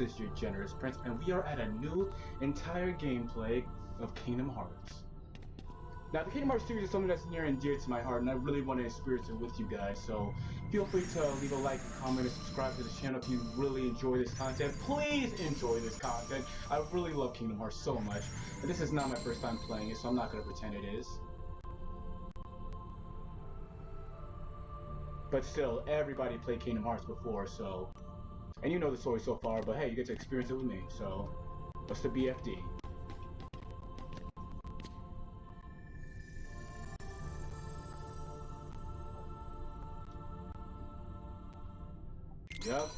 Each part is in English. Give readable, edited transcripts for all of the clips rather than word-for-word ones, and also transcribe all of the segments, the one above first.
is your generous prince, and we are at a new entire gameplay of Kingdom Hearts. Now, the Kingdom Hearts series is something that's near and dear to my heart, and I really want to experience it with you guys, so feel free to leave a like, and comment, and subscribe to the channel if you really enjoy this content. Please enjoy this content. I really love Kingdom Hearts so much, and this is not my first time playing it, so I'm not going to pretend it is. But still, everybody played Kingdom Hearts before, so... And you know the story so far, but hey, you get to experience it with me, so... What's the BFD? Yep.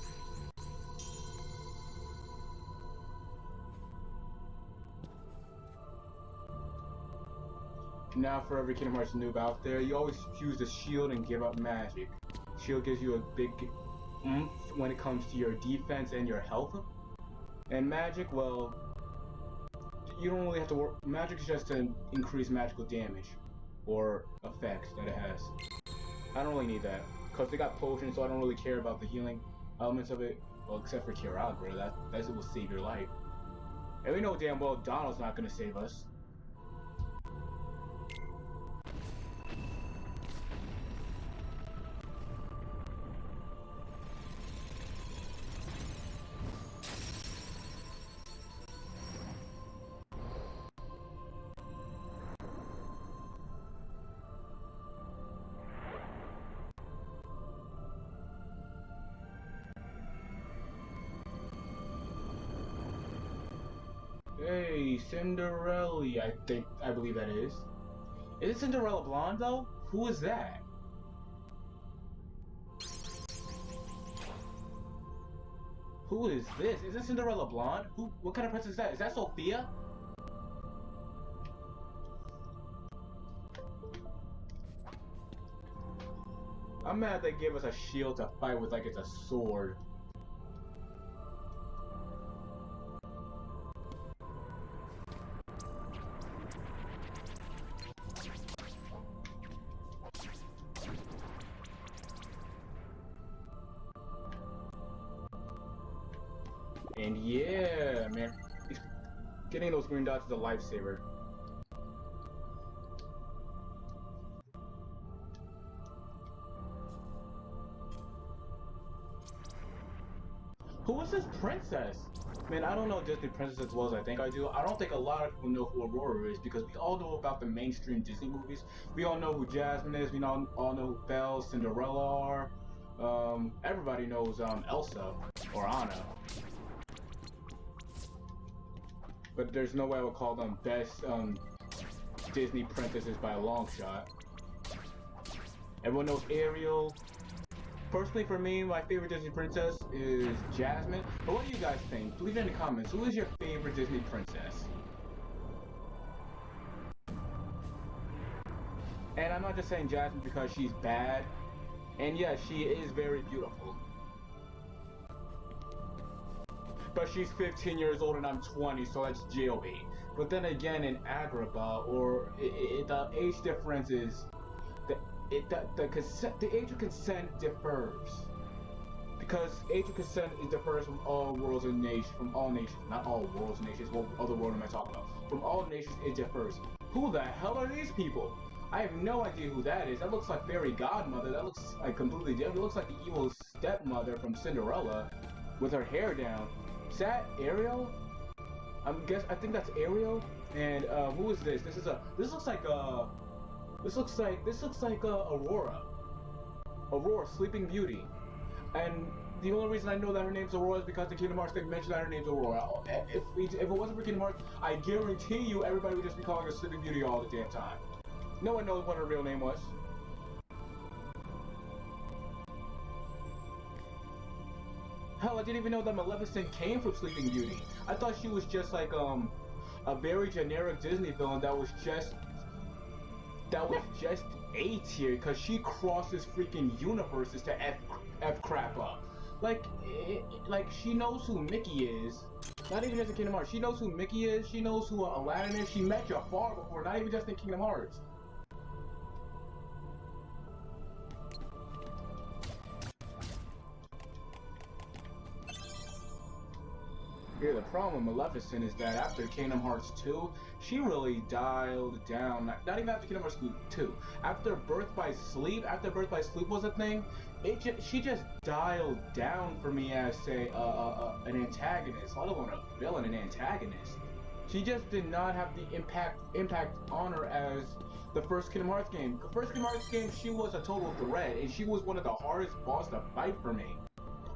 Now for every Kingdom Hearts noob out there, you always use the shield and give up magic. Shield gives you a big oomph when it comes to your defense and your health. And magic, well, you don't really have to work. Magic is just to increase magical damage or effects that it has. I don't really need that because they got potions, so I don't really care about the healing elements of it. Well, except for Kiragra, that will save your life. And we know damn well Donald's not gonna save us. Hey, Cinderella, I believe that is. Is it Cinderella blonde though? Who is that? Who is this? Is this Cinderella blonde? What kind of princess is that? Is that Sophia? I'm mad they gave us a shield to fight with like it's a sword. And yeah, man, getting those green dots is a lifesaver. Who is this princess? Man, I don't know Disney princess as well as I think I do. I don't think a lot of people know who Aurora is because we all know about the mainstream Disney movies. We all know who Jasmine is. We all know who Belle, Cinderella are. Everybody knows Elsa or Anna. But there's no way I would call them best Disney princesses by a long shot. Everyone knows Ariel. Personally, for me, my favorite Disney princess is Jasmine. But what do you guys think? Leave it in the comments. Who is your favorite Disney princess? And I'm not just saying Jasmine because she's bad. And yes, she is very beautiful. But she's 15 years old and I'm 20, so that's jailbait. But then again, in Agrabah, or the age difference is the age of consent differs. Because age of consent differs from all worlds and nations, from all nations, not all worlds and nations. What other world am I talking about? From all nations, it differs. Who the hell are these people? I have no idea who that is. That looks like Fairy Godmother. That looks like completely different. It looks like the evil stepmother from Cinderella, with her hair down. Is that Ariel? I think that's Ariel. And who is this? This looks like Aurora. Aurora, Sleeping Beauty. And the only reason I know that her name's Aurora is because the Kingdom Hearts thing mentioned that her name's Aurora. If it wasn't for Kingdom Hearts, I guarantee you everybody would just be calling her Sleeping Beauty all the damn time. No one knows what her real name was. Hell, I didn't even know that Maleficent came from Sleeping Beauty. I thought she was just like a very generic Disney villain that was just A tier because she crosses freaking universes to F crap up. Like she knows who Mickey is. Not even just in Kingdom Hearts. She knows who Mickey is. She knows who Aladdin is. She met Jafar before. Not even just in Kingdom Hearts. Yeah, the problem with Maleficent is that after Kingdom Hearts 2, she really dialed down. Not even after Kingdom Hearts 2. After Birth by Sleep was a thing. She just dialed down for me as say an antagonist, let alone a villain, an antagonist. She just did not have the impact on her as the first Kingdom Hearts game. The first Kingdom Hearts game, she was a total threat, and she was one of the hardest boss to fight for me.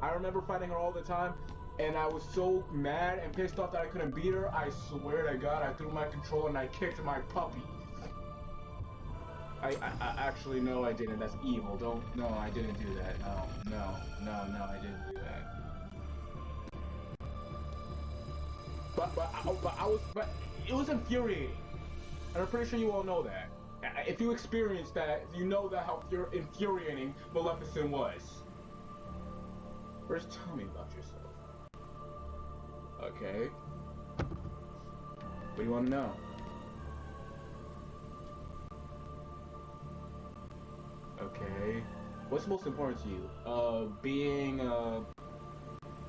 I remember fighting her all the time, and I was so mad and pissed off that I couldn't beat her. I swear to God, I threw my controller and I kicked my puppy. I actually, no, I didn't. That's evil. No, I didn't do that. No, I didn't do that. But it was infuriating. And I'm pretty sure you all know that. If you experienced that, you know that how infuriating Maleficent was. First, tell me about yourself. Okay. What do you want to know? Okay. What's most important to you?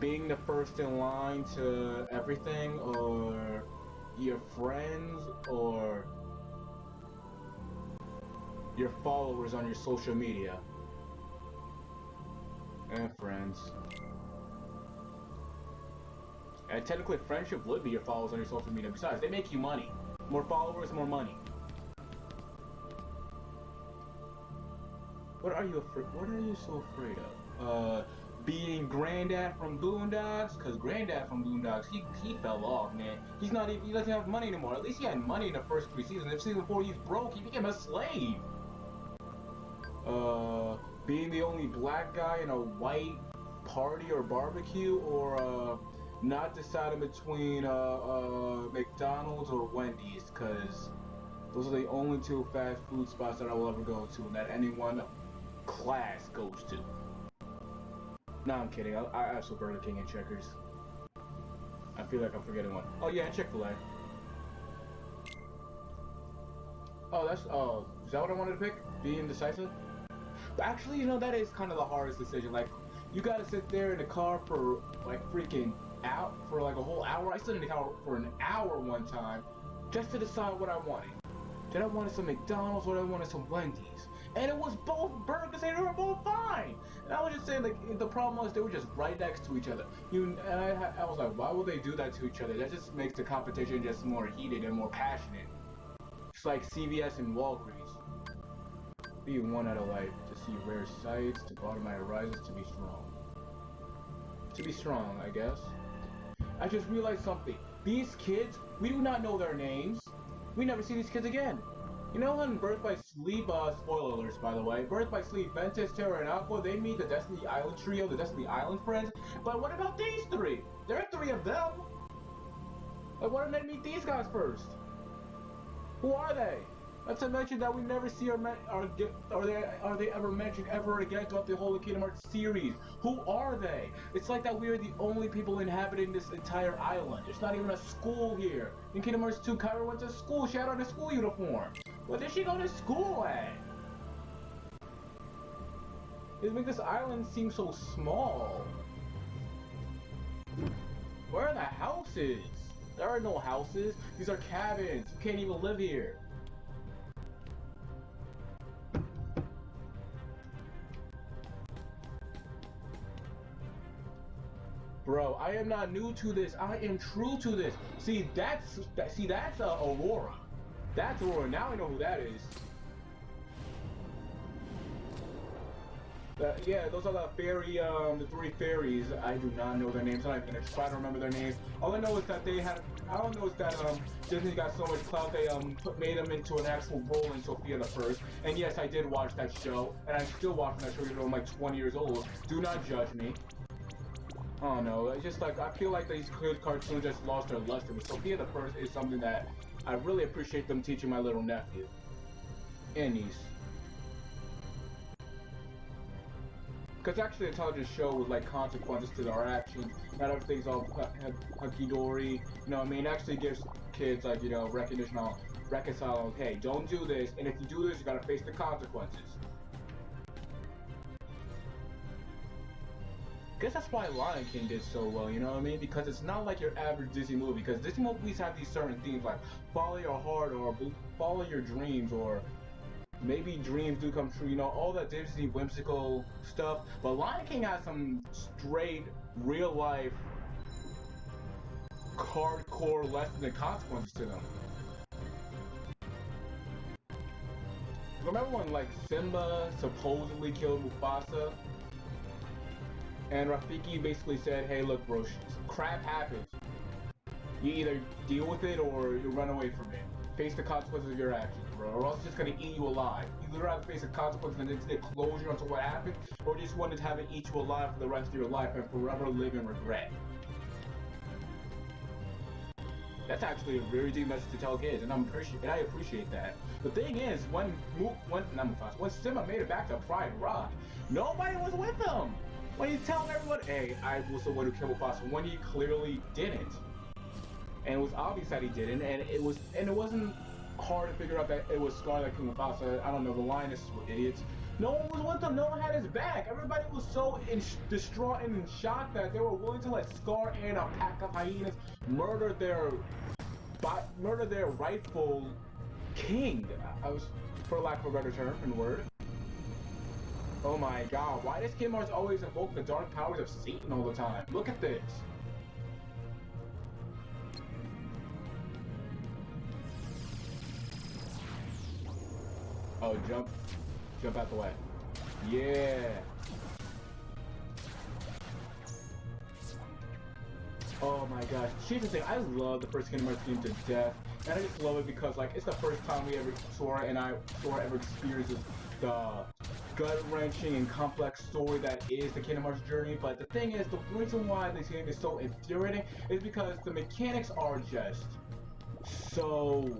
Being the first in line to everything, or your friends, or your followers on your social media? And friends. And technically, friendship would be your followers on your social media. Besides, they make you money. More followers, more money. What are you so afraid of? Being Granddad from Boondocks? Cause Granddad from Boondocks, he fell off, man. He doesn't have money anymore. At least he had money in the first 3 seasons. If season 4 he's broke, he became a slave. Being the only black guy in a white party or barbecue, or not deciding between McDonald's or Wendy's, cause those are the only 2 fast food spots that I will ever go to, and that anyone class goes to. No, I'm kidding. I also Burger King and Checkers. I feel like I'm forgetting one. Oh yeah, and Chick-fil-A. Oh, is that what I wanted to pick? Being indecisive? But actually, you know, that is kind of the hardest decision. Like, you gotta sit there in the car for like freaking out for like a whole hour. I stood in the car for an hour one time just to decide what I wanted. Did I wanted some McDonald's or did I wanted some Wendy's? And it was both burgers and they were both fine. And I was just saying, like, the problem was they were just right next to each other. And I was like, why would they do that to each other? That just makes the competition just more heated and more passionate. It's like CVS and Walgreens. Be 1 out of life, to see rare sights, to bottom my horizons, to be strong. To be strong, I guess. I just realized something. These kids, we do not know their names. We never see these kids again. You know, in Birth by Sleep, spoiler alerts by the way, Birth by Sleep, Ventus, Terra, and Aqua, they meet the Destiny Island trio, the Destiny Island friends. But what about these 3? There are 3 of them. Like, why didn't they meet these guys first? Who are they? Not to mention that we never see are they ever mentioned ever again throughout the whole Kingdom Hearts series. Who are they? It's like that we are the only people inhabiting this entire island. There's not even a school here. In Kingdom Hearts 2, Kyra went to school. She had on a school uniform. Where did she go to school at? It makes this island seem so small. Where are the houses? There are no houses. These are cabins. You can't even live here. Bro, I am not new to this. I am true to this. See, that's Aurora. That's Aurora. Now I know who that is. Yeah, those are the fairy, the 3 fairies. I do not know their names. I'm not gonna try to remember their names. All I know is that Disney got so much clout they made them into an actual role in Sophia the First. And yes, I did watch that show, and I'm still watching that show even though I'm like 20 years old. Do not judge me. Oh no, it's just like, I feel like these good cartoons just lost their luster, but Sophia the First is something that I really appreciate them teaching my little nephew. And niece. Because actually a intelligent show with like consequences to our actions, not everything's all hunky-dory, you know what I mean? It actually gives kids like, you know, recognition on, reconcile, hey, don't do this, and if you do this, you gotta face the consequences. guess that's why Lion King did so well, you know what I mean? Because it's not like your average Disney movie. Because Disney movies have these certain themes like follow your heart or follow your dreams or maybe dreams do come true, you know, all that Disney whimsical stuff. But Lion King has some straight, real life, hardcore lessons and consequences to them. Remember when like Simba supposedly killed Mufasa? And Rafiki basically said, hey look bro, crap happens. You either deal with it or you run away from it. Face the consequences of your actions, bro, or else it's just gonna eat you alive. You either have to face the consequences and then get closure onto what happened, or just want to have it eat you alive for the rest of your life and forever live in regret. That's actually a very deep message to tell kids, and I appreciate that. The thing is, when Simba made it back to Pride Rock, nobody was with him. When he's telling everyone, hey, I was the one who killed Mufasa, when he clearly didn't. And it was obvious that he didn't, and it wasn't hard to figure out that it was Scar that killed Mufasa. I don't know, the Lionesses were idiots. No one was with him, no one had his back. Everybody was so distraught and in shock that they were willing to let Scar and a pack of hyenas murder their rightful king. For lack of a better term and word. Oh my god, why does Kingdom Hearts always invoke the dark powers of Satan all the time? Look at this. Oh, jump out the way. Yeah. Oh my gosh. Here's the thing, I love the first Kingdom Hearts game to death. And I just love it because like it's the first time Sora ever experiences the gut-wrenching and complex story that is the Kingdom Hearts journey. But the thing is, the reason why this game is so infuriating is because the mechanics are just so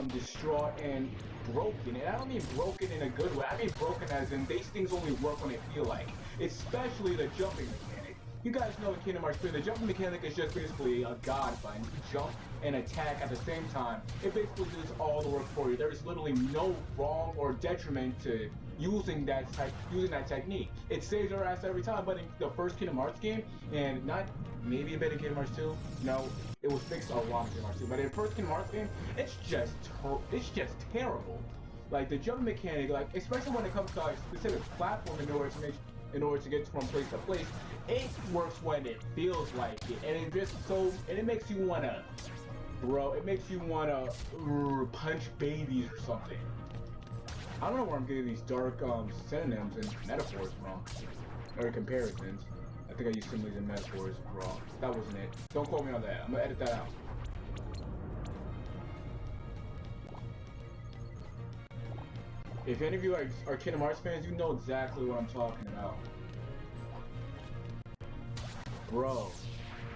distraught and broken. And I don't mean broken in a good way, I mean broken as in these things only work when they feel like. Especially the jumping mechanic. You guys know in Kingdom Hearts 3, the jumping mechanic is just basically a god button. You jump and attack at the same time. It basically does all the work for you. There is literally no wrong or detriment to using that technique. It saves your ass every time, but in the first Kingdom Hearts game, and not maybe a bit in Kingdom Hearts 2, no, it was fixed a lot in Kingdom Hearts 2, but in the first Kingdom Hearts game, it's just terrible. Like the jumping mechanic, like especially when it comes to like specific platform in order to get from place to place, it works when it feels like it, and it makes you wanna, bro, it makes you wanna punch babies or something. I don't know where I'm getting these dark synonyms and metaphors from, or comparisons. I think I used similes and metaphors wrong. That wasn't it. Don't quote me on that. I'm gonna edit that out. If any of you are Kingdom Hearts fans, you know exactly what I'm talking about. Bro,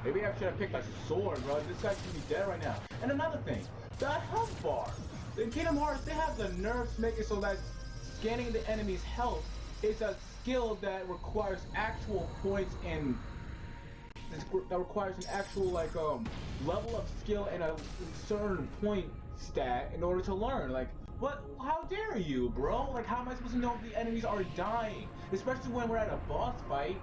maybe I should have picked a sword, bro. This guy should be dead right now. And another thing, the health bar. In Kingdom Hearts, they have the nerve to make it so that scanning the enemy's health is a skill that requires actual points and that requires an actual like level of skill and a certain point stat in order to learn. Like, what? How dare you, bro? Like, how am I supposed to know if the enemies are dying? Especially when we're at a boss fight.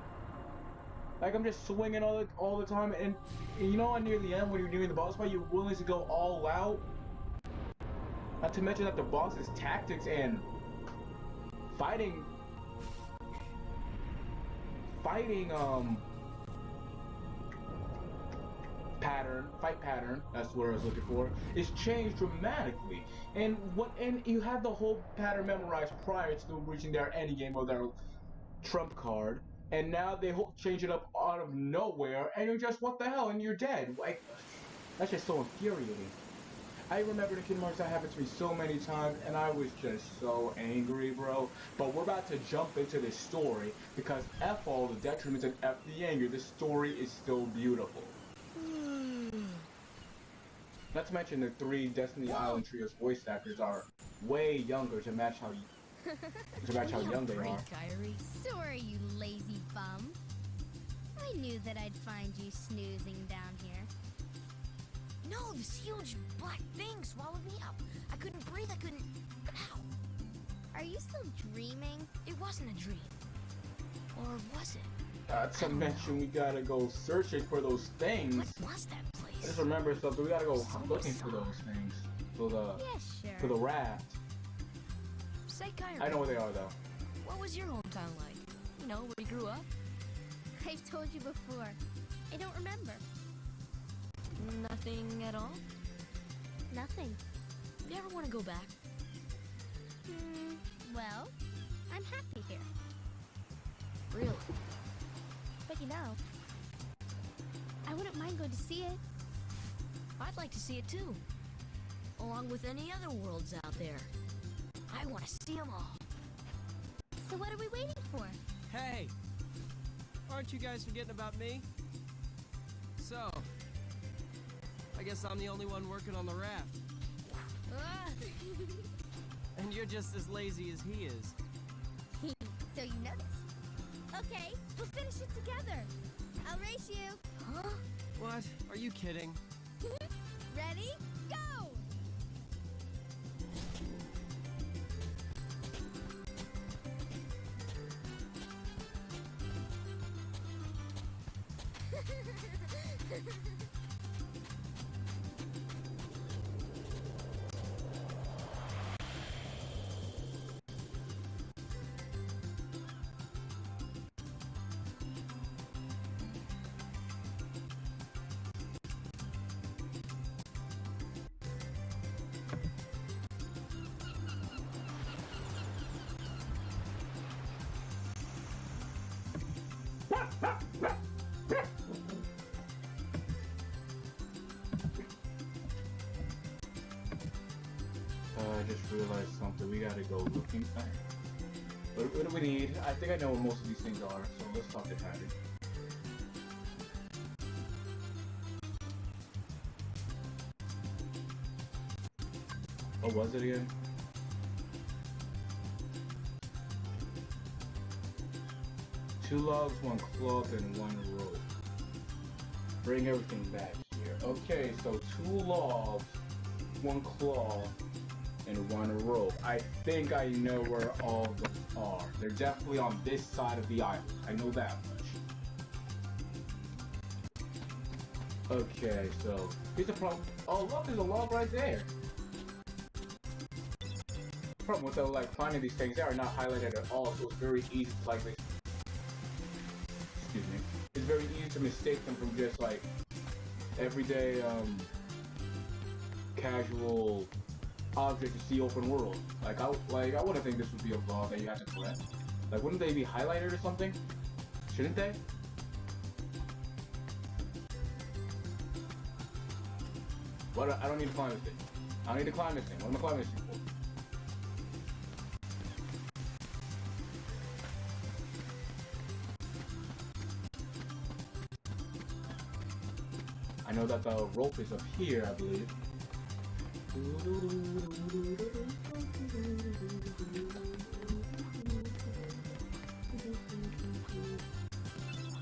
Like, I'm just swinging all the time, and you know, near the end when you're doing the boss fight, you're willing to go all out. Not to mention that the boss's tactics and fight pattern, that's what I was looking for, is changed dramatically. And you have the whole pattern memorized prior to reaching their endgame or their trump card, and now they change it up out of nowhere, and you're just, what the hell, and you're dead. Like, that's just so infuriating. I remember the Kingdom Hearts that happened to me so many times, and I was just so angry, bro. But we're about to jump into this story, because F all the detriments and F the anger, this story is still beautiful. Not to mention the 3 Destiny Island Trio's voice actors are way younger to match how young they are. Diary. Sorry, you lazy bum. I knew that I'd find you snoozing down here. No, this huge black thing swallowed me up. I couldn't breathe, I couldn't... Ow. Are you still dreaming? It wasn't a dream. Or was it? Not to mention we gotta go searching for those things. What was that I place? just remember something. We gotta go looking for those things. For the Yeah, for sure. the raft. Say, Kyrie, I know where they are though. what was your hometown like? You know, where you grew up? I've told you before. I don't remember. Nothing at all? Nothing. You ever want to go back? Well, I'm happy here. Really? But you know, I wouldn't mind going to see it. I'd like to see it too. Along with any other worlds out there. I want to see them all. So what are we waiting for? Hey! Aren't you guys forgetting about me? So, I guess I'm the only one working on the raft. Ah! And you're just as lazy as he is. So you noticed. Okay, we'll finish it together. I'll race you. Huh? What? Are you kidding? Ready? Go! I just realized something. We gotta go looking. What do we need? I think I know what most of these things are, so let's talk to Patty. What was it again? Two logs, one cloth, and one rope. Bring everything back here. Okay, so 2 logs, 1 cloth, and 1 rope. I think I know where all of those are. They're definitely on this side of the island. I know that much. Okay, so here's the problem. Oh, look, there's a log right there. Problem with finding these things, they are not highlighted at all, so it's very easy to excuse me. It's very easy to mistake them from just everyday casual object to see open world. I wouldn't think this would be a vlog that you have to collect. Wouldn't they be highlighted or something? Shouldn't they? What? I don't need to climb this thing. I don't need to climb this thing. What am I climbing this thing for? I know that the rope is up here, I believe.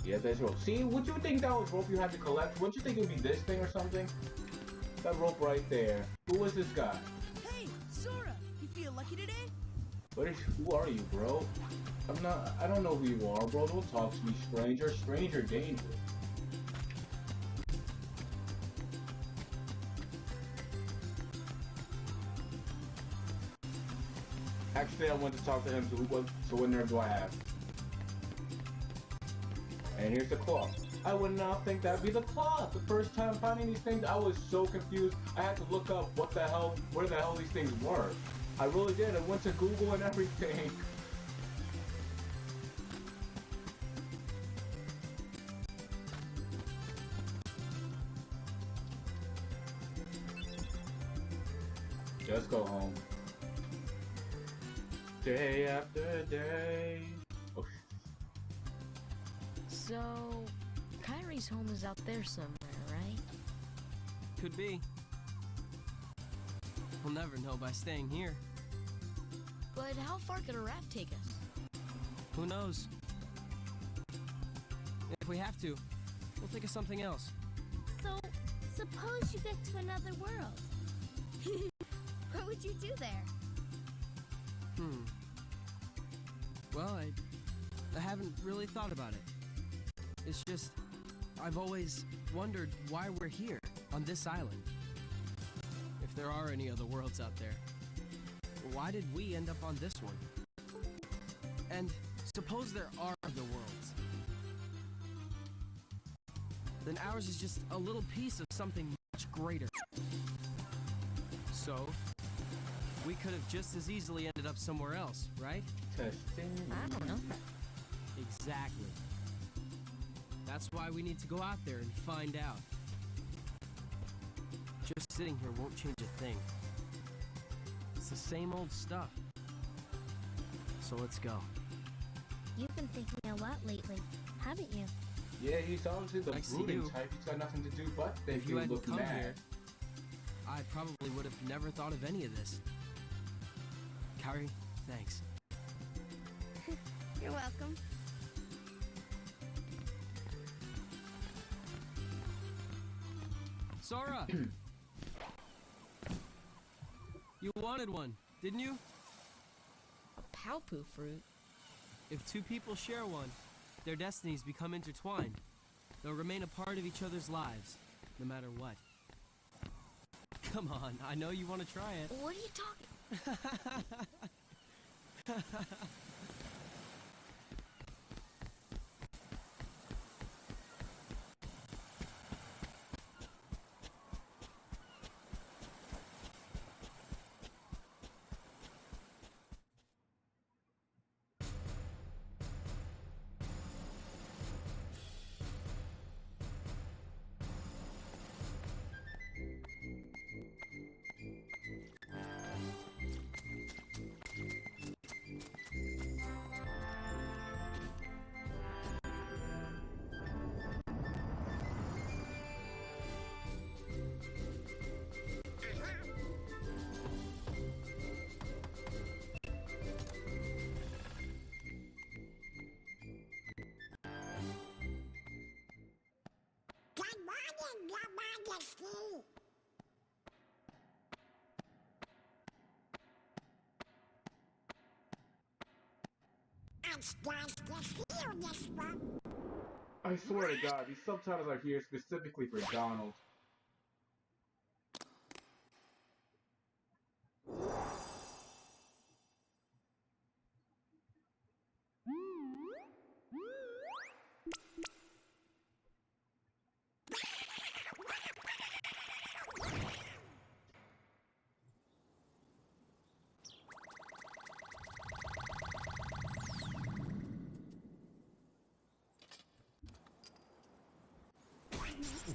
Yeah, there's rope. See, would you think that was rope you had to collect? Wouldn't you think it would be this thing or something? That rope right there. Who is this guy? Hey, Sora! You feel lucky today? Who are you, bro? I don't know who you are, bro. Don't talk to me, stranger. Stranger danger. Actually, I want to talk to him, so what nerve do I have? And here's the cloth. I would not think that'd be the cloth. The first time finding these things, I was so confused. I had to look up where the hell these things were. I really did. I went to Google and everything. Just go home. Day after day. Oh. So, Kyrie's home is out there somewhere, right? Could be. We'll never know by staying here. But how far could a raft take us? Who knows? If we have to, we'll think of something else. So, suppose you get to another world. What would you do there? Well, I haven't really thought about it. It's just, I've always wondered why we're here, on this island. If there are any other worlds out there, why did we end up on this one? And suppose there are other worlds. Then ours is just a little piece of something much greater. So, we could have just as easily ended up somewhere else, right? Testing. I don't know. Exactly. That's why we need to go out there and find out. Just sitting here won't change a thing. It's the same old stuff. So let's go. You've been thinking a lot lately, haven't you? Yeah, he's obviously the Thanks to brooding you. type. He's got nothing to do but think If you you hadn't look come mad. here, I probably would have never thought of any of this. Carrie, thanks. You're welcome. Sora! You wanted one, didn't you? A Palpu fruit? If two people share one, their destinies become intertwined. They'll remain a part of each other's lives, no matter what. Come on, I know you want to try it. What are you talking? Good morning, Your Majesty. It's nice to see you this one. I swear to God, these subtitles are here specifically for Donald.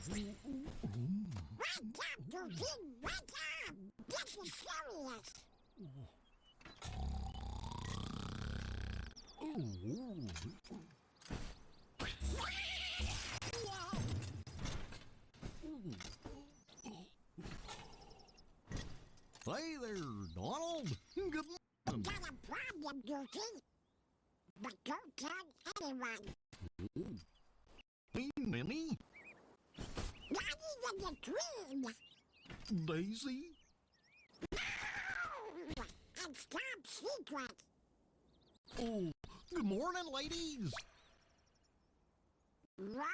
Wake up, Goofy! Wake up! This is serious. Hey there, Donald. Good morning. Got a problem, Goofy. But don't tell anyone. Hey, Minnie. Not even the Queen. Daisy. No! It's top secret. Oh, good morning, ladies. What?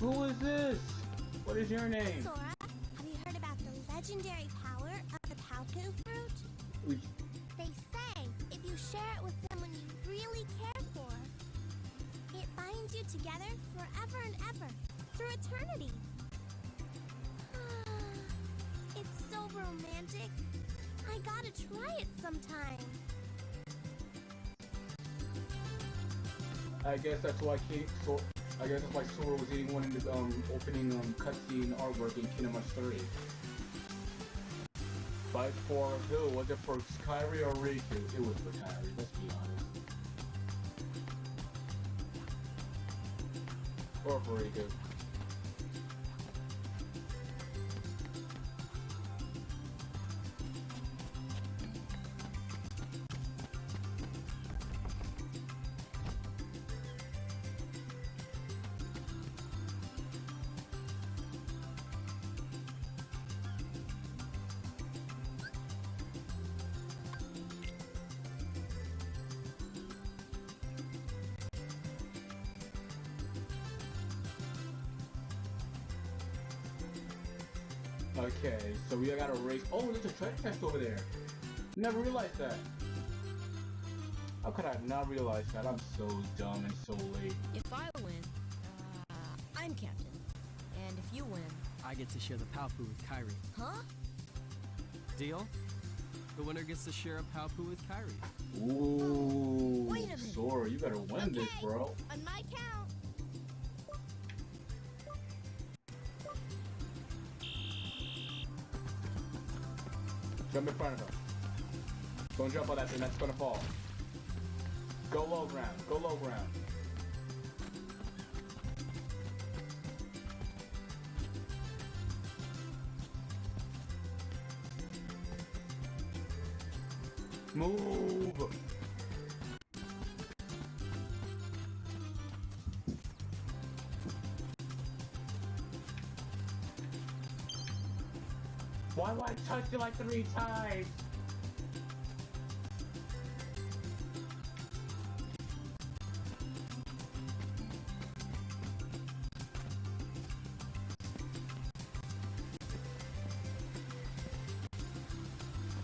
Who is this? What is your name? Sora, have you heard about the legendary power of the Palpu fruit? We- They say if you share it with someone you really care for, it binds you together forever and ever, through eternity. It's so romantic. I gotta try it sometime. I guess that's why I guess that's why Sora was eating one in the opening cutscene artwork in Kingdom Hearts 3. But for who? Was it for Kyrie or Riku? It was for Kyrie, let's be honest. Or for Riku. Okay, so we gotta race. Oh, there's a treasure chest over there. Never realized that. How could I not realize that? I'm so dumb and so late. If I win, I'm captain. And if you win, I get to share the Palpu with Kairi. huh? Deal? The winner gets to share a Palpu with Kairi. Ooh, Wait a minute. Sora, you better win this, bro. On my count. Jump in front of her. Don't jump on that thing, that's gonna fall. Go low ground, go low ground. Move! Why would I touch it like 3 times?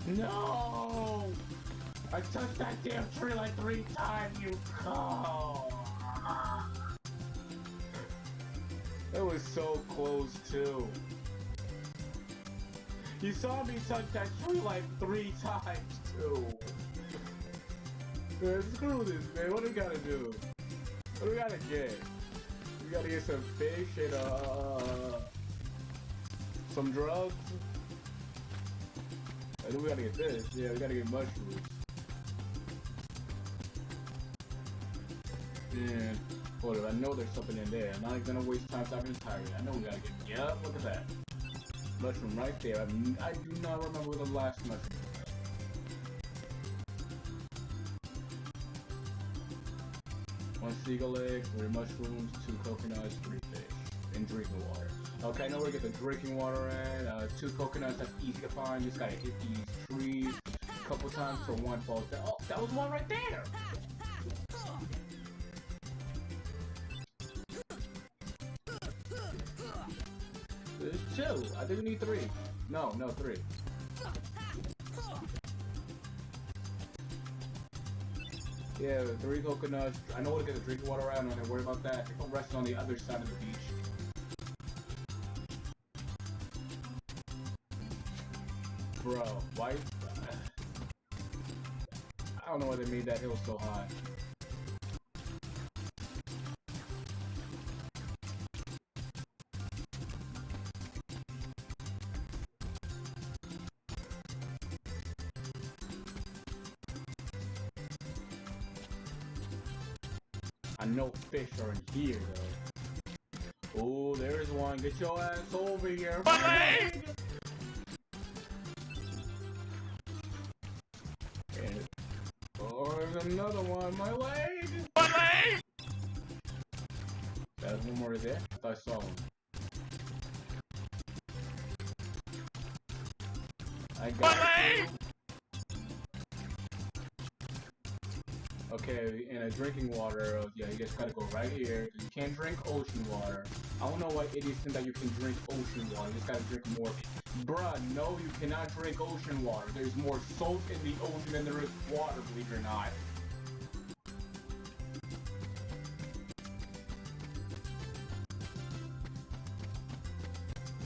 No! I touched that damn tree like 3 times, you call. It was so close too. You saw me touch that tree like 3 times too. Man, screw this, man. What do we gotta do? What do we gotta get? We gotta get some fish and some drugs. I think we gotta get this. Yeah, we gotta get mushrooms. Man, hold it. I know there's something in there. I'm not gonna waste time talking to Tyrant. I know we gotta get. Yep, look at that. Mushroom right there. I do not remember where the last mushroom was. One seagull egg, 3 mushrooms, 2 coconuts, 3 fish, and drinking water. Okay, I know where to get the drinking water in. 2 coconuts, that's easy to find. You just gotta hit these trees a couple times till one falls down. Oh, that was one right there! There's 2. I think we need 3. No, 3. Yeah, 3 coconuts. I know where to get the drinking water out. I'm not gonna worry about that. I think I'm resting on the other side of the beach. Bro, why? I don't know why they made that hill so high. I know fish are in here though. Oh, there's one. Get your ass over here. And, oh, there's another one. My leg. There's one more there. I thought I saw one. I got you. Okay, and a drinking water, yeah, you just gotta go right here. You can't drink ocean water. I don't know why idiots think that you can drink ocean water. You just gotta drink more of it. Bruh, no, you cannot drink ocean water. There's more salt in the ocean than there is water, believe it or not.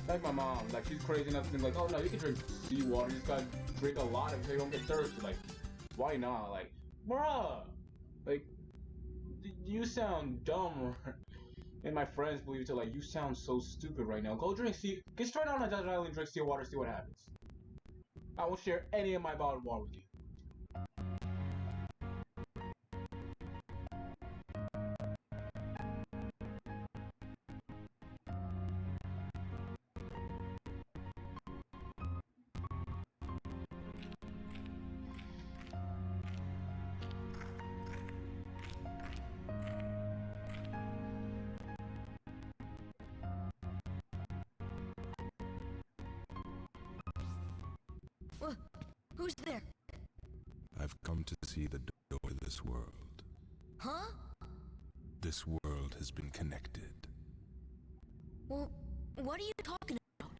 Like my mom, like she's crazy enough to think like, oh no, you can drink seawater. You just gotta drink a lot of it so you don't get thirsty. Like, why not? Like, bruh! Like, you sound dumb, and my friends believe it too. Like, you sound so stupid right now. Go drink get straight on a desert island, drink seawater, see what happens. I won't share any of my bottled water with you. Who's there? I've come to see the door to this world. Huh? This world has been connected. Well, what are you talking about?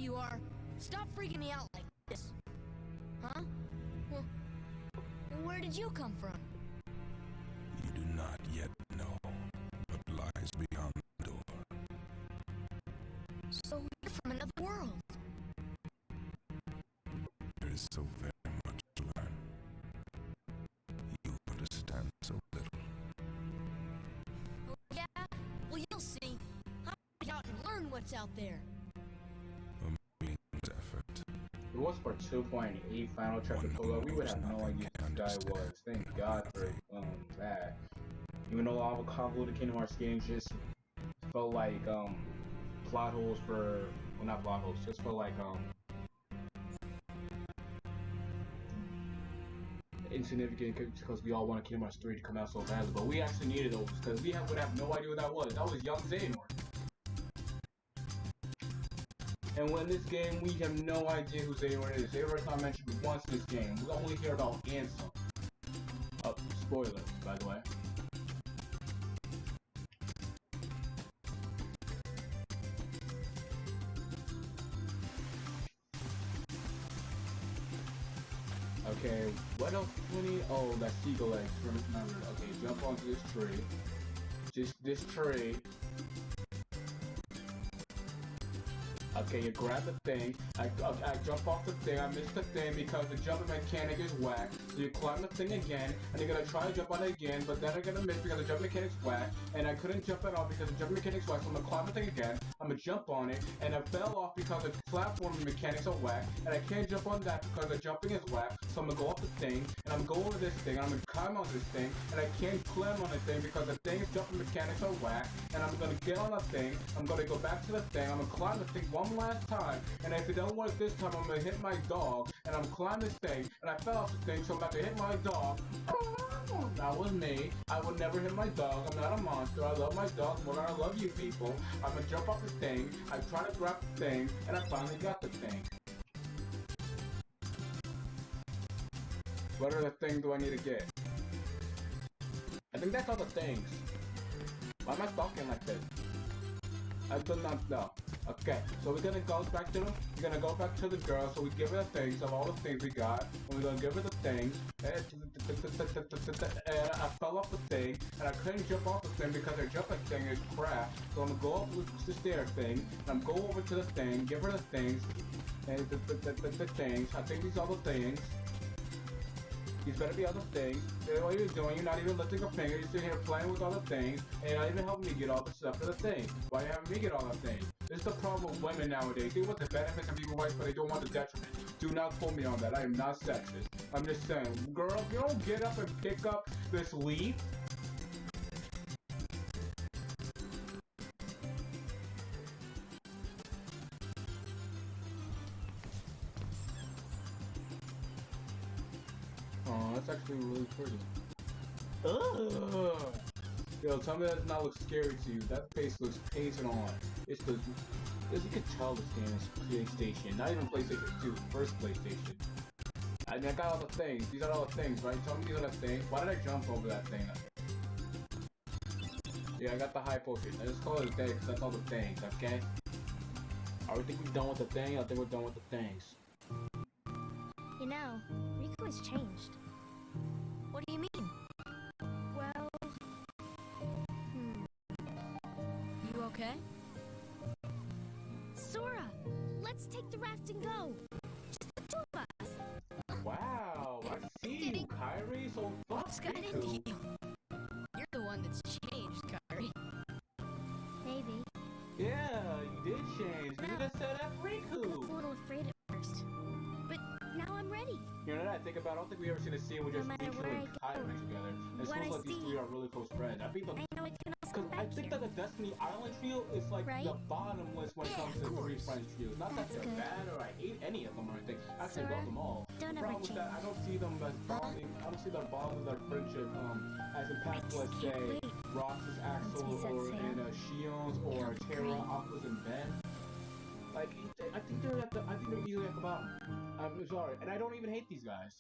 you are. Stop freaking me out like this. Huh? Well, where did you come from? You do not yet know what lies beyond the door. So you're from another world. There is so very much to learn. You understand so little. Oh, yeah? Well, you'll see. I'll get out and learn what's out there. A means effort. If it was for 2.8 Final Chapter Prologue, we would have no idea who this guy was. Thank God for that. Even though all the convoluted Kingdom Hearts games just felt like plot holes for, well, not plot holes, just felt like insignificant because we all wanted Kingdom Hearts 3 to come out so badly, but we actually needed those because we would have no idea what that was. That was young Xehenort. And when this game, we have no idea who Xehenort is. Xehenort's not mentioned once in this game. We only hear about Ansem. Spoiler, by the way. Okay, what else do we need? Oh, that's seagull eggs. Remember, okay, jump onto this tree. Just this tree. Okay, you grab the thing. I jump off the thing. I miss the thing because the jumping mechanic is whack. So you climb the thing again, and you're gonna try to jump on it again, but then I'm gonna miss because the jumping mechanic's whack, and I couldn't jump it off because the jumping mechanic's whack. So I'm gonna climb the thing again. I'm gonna jump on it, and I fell off because the platforming mechanics are whack, and I can't jump on that because the jumping is whack. So I'm gonna go off the thing, and I'm gonna go over this thing, and I'm gonna climb on this thing, and I can't climb on the thing because the thing's jumping mechanics are whack, and I'm gonna get on the thing. I'm gonna go back to the thing. I'm gonna climb the thing one last time, and if it don't work this time, I'm gonna hit my dog, and I'm climbing this thing, and I fell off the thing, so I'm about to hit my dog. That was me. I would never hit my dog. I'm not a monster. I love my dog more than I love you people. I'm gonna jump off the thing. I try to grab the thing, and I finally got the thing. What other thing do I need to get? I think that's all the things. Why am I talking like this? I do not know. Okay, so we're gonna go back to the girl, so we give her the things of all the things we got, and we're gonna give her the things, and I fell off the thing, and I couldn't jump off the thing because her jumping thing is crap, so I'm gonna go up with the stair thing, and I'm go over to the thing, give her the things, and the things, I think these are the things. These better be other things. What you're doing, you're not even lifting a finger, you're sitting here playing with other things, and you're not even helping me get all the stuff for the thing. Why are you having me get all the things? This is the problem with women nowadays. They want the benefits of being white, but they don't want the detriment. Do not quote me on that. I am not sexist. I'm just saying, girl, if you don't get up and pick up this leaf, oh, that's actually really pretty. Ugh. Yo, tell me that does not look scary to you. That face looks painted on. It's the... As you can tell, this game is PlayStation. Not even PlayStation 2. First PlayStation. I got all the things. These are all the things, right? Tell me these are the things. Why did I jump over that thing? Yeah, I got the high potion. I just call it a day because that's all the things, okay? Are we think we're done with the thing? I think we're done with the things. You know, Riku has changed. What do you mean? Well, You okay? Sora, let's take the raft and go. Just the two of us. Wow, I see you, Kyrie. So fuck What's gotten Riku. into you? You're the one that's changed, Kyrie. Maybe. Yeah, you did change. You just said that I was Riku. a little afraid at first, but now I'm ready. You know that I think about it, I don't think we ever seen a scene with No just matter Riku where and I go, Kyrie together. It what seems I like these see, three are really close friends. I think the I know it can also because come I back think here. that the Destiny Island trio is like Right? the bottom list when it Yeah, comes to of three course. friends trios. Not that That's they're good. bad or I hate any of them or anything. I actually Sora, love them all. don't The ever problem is that I change. don't see them as bonding. I don't see their bond with their friendship as impactful as just say can't wait Rox's Axel once we set or sail. and Shion's or It'll be Terra, great. Aqua's, and Ben. Like I think they're easily at the bottom. I'm sorry, and I don't even hate these guys.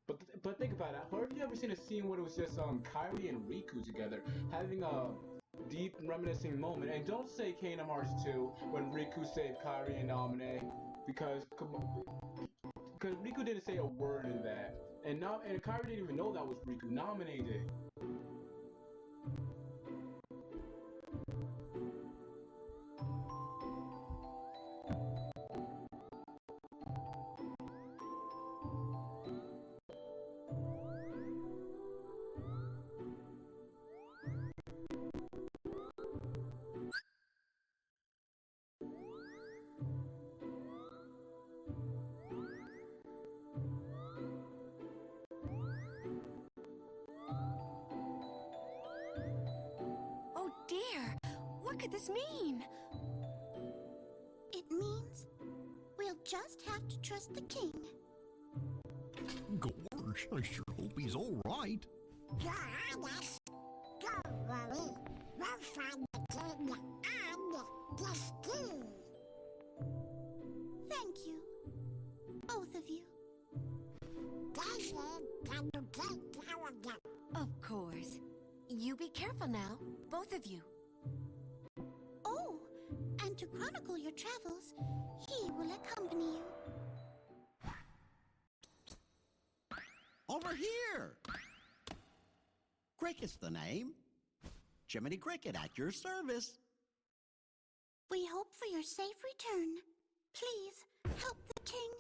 But think about it. Have you ever seen a scene where it was just Kyrie and Riku together having a deep reminiscing moment. And don't say Kingdom Hearts 2 when Riku saved Kairi and Naminé, because Riku didn't say a word in that. And Kairi didn't even know that was Riku. Naminé did. Oh dear, what could this mean? It means we'll just have to trust the king. Gosh, I sure hope he's all right. You're honest. Don't worry. We'll find the king and this key. Thank you, both of you. Daisy, can you take care of them? Of course. You be careful now, both of you. Oh, and to chronicle your travels, he will accompany you. Over here! Cricket's the name. Jiminy Cricket at your service. We hope for your safe return. Please help the king.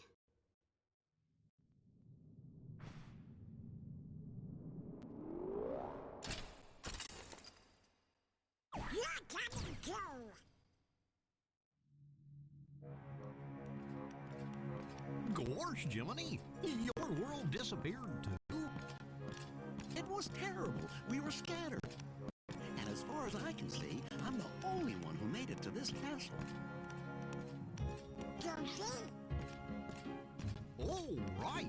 You're coming too. Gosh, Jiminy, your world disappeared too. It was terrible. We were scattered. And as far as I can see, I'm the only one who made it to this castle. Goofy, Oh, right.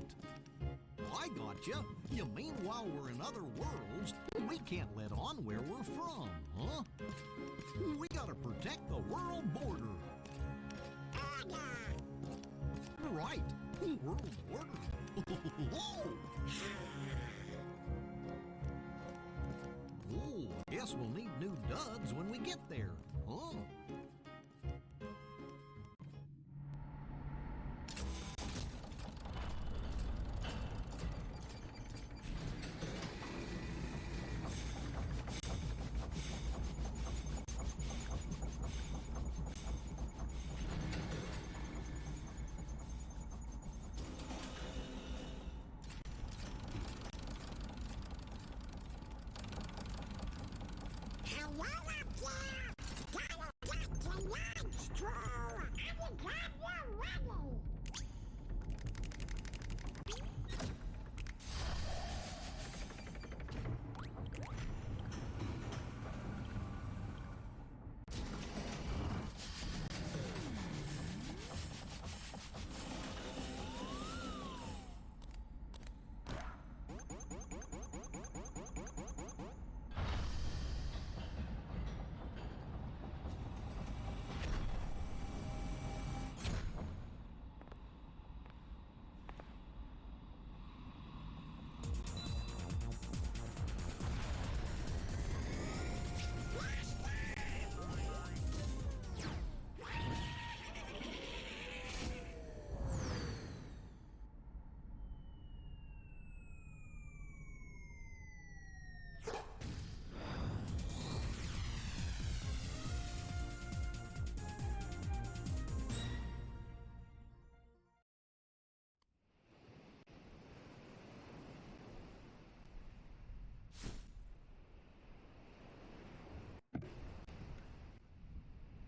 I gotcha. You mean while we're in other worlds, we can't let on where we're from, huh? We gotta protect the world border. order. Right. World border. Oh, guess we'll need new duds when we get there, huh? Hello up there. Gotta get to lunch, Drew. I'm glad you're ready.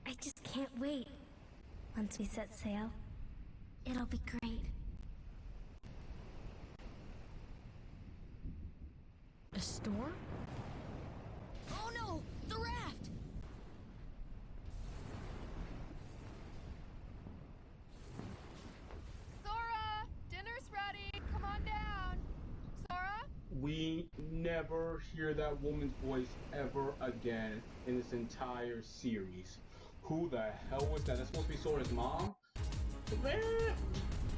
I just can't wait. Once we set sail, it'll be great. A storm? Oh no! The raft! Sora! Dinner's ready! Come on down! Sora? We never hear that woman's voice ever again in this entire series. Who the hell was that? That's supposed to be Sora's mom? Man,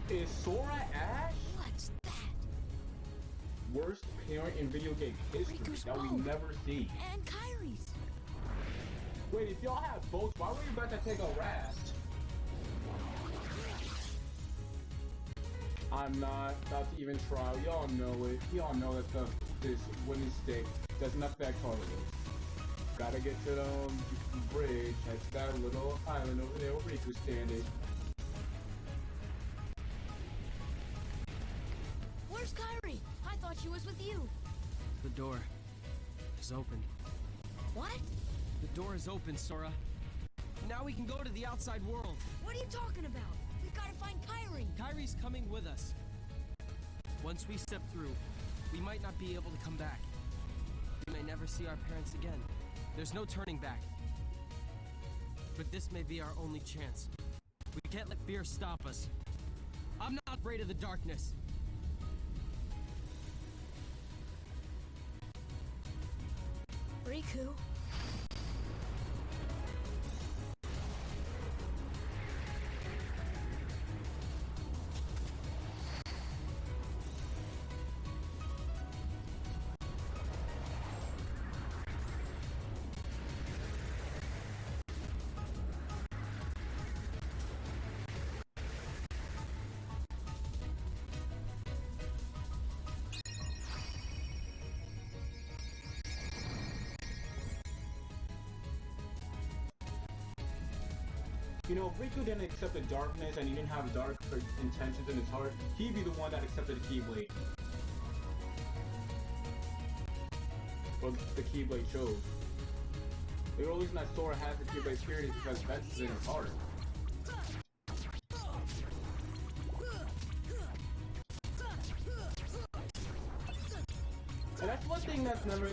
is Sora Ash? What's that? Worst parent in video game history Riku's that we mom. never see. And Kairi's. Wait, if y'all have boats, why were you about to take a raft? I'm not about to even try. Y'all know it. Y'all know that this wooden stick doesn't affect heartless. Gotta get to the bridge. That's that little island over there where Riku standing. Where's Kairi? I thought she was with you. The door is open. What? The door is open, Sora. Now we can go to the outside world. What are you talking about? We gotta find Kairi. Kairi's coming with us. Once we step through, we might not be able to come back. We may never see our parents again. There's no turning back. But this may be our only chance. We can't let fear stop us. I'm not afraid of the darkness. Riku. You know, if Riku didn't accept the darkness and he didn't have dark intentions in his heart, he'd be the one that accepted the Keyblade. Or the Keyblade chose. The only reason that Sora has the Keyblade spirit is because Vence is in his heart. And that's one thing that's never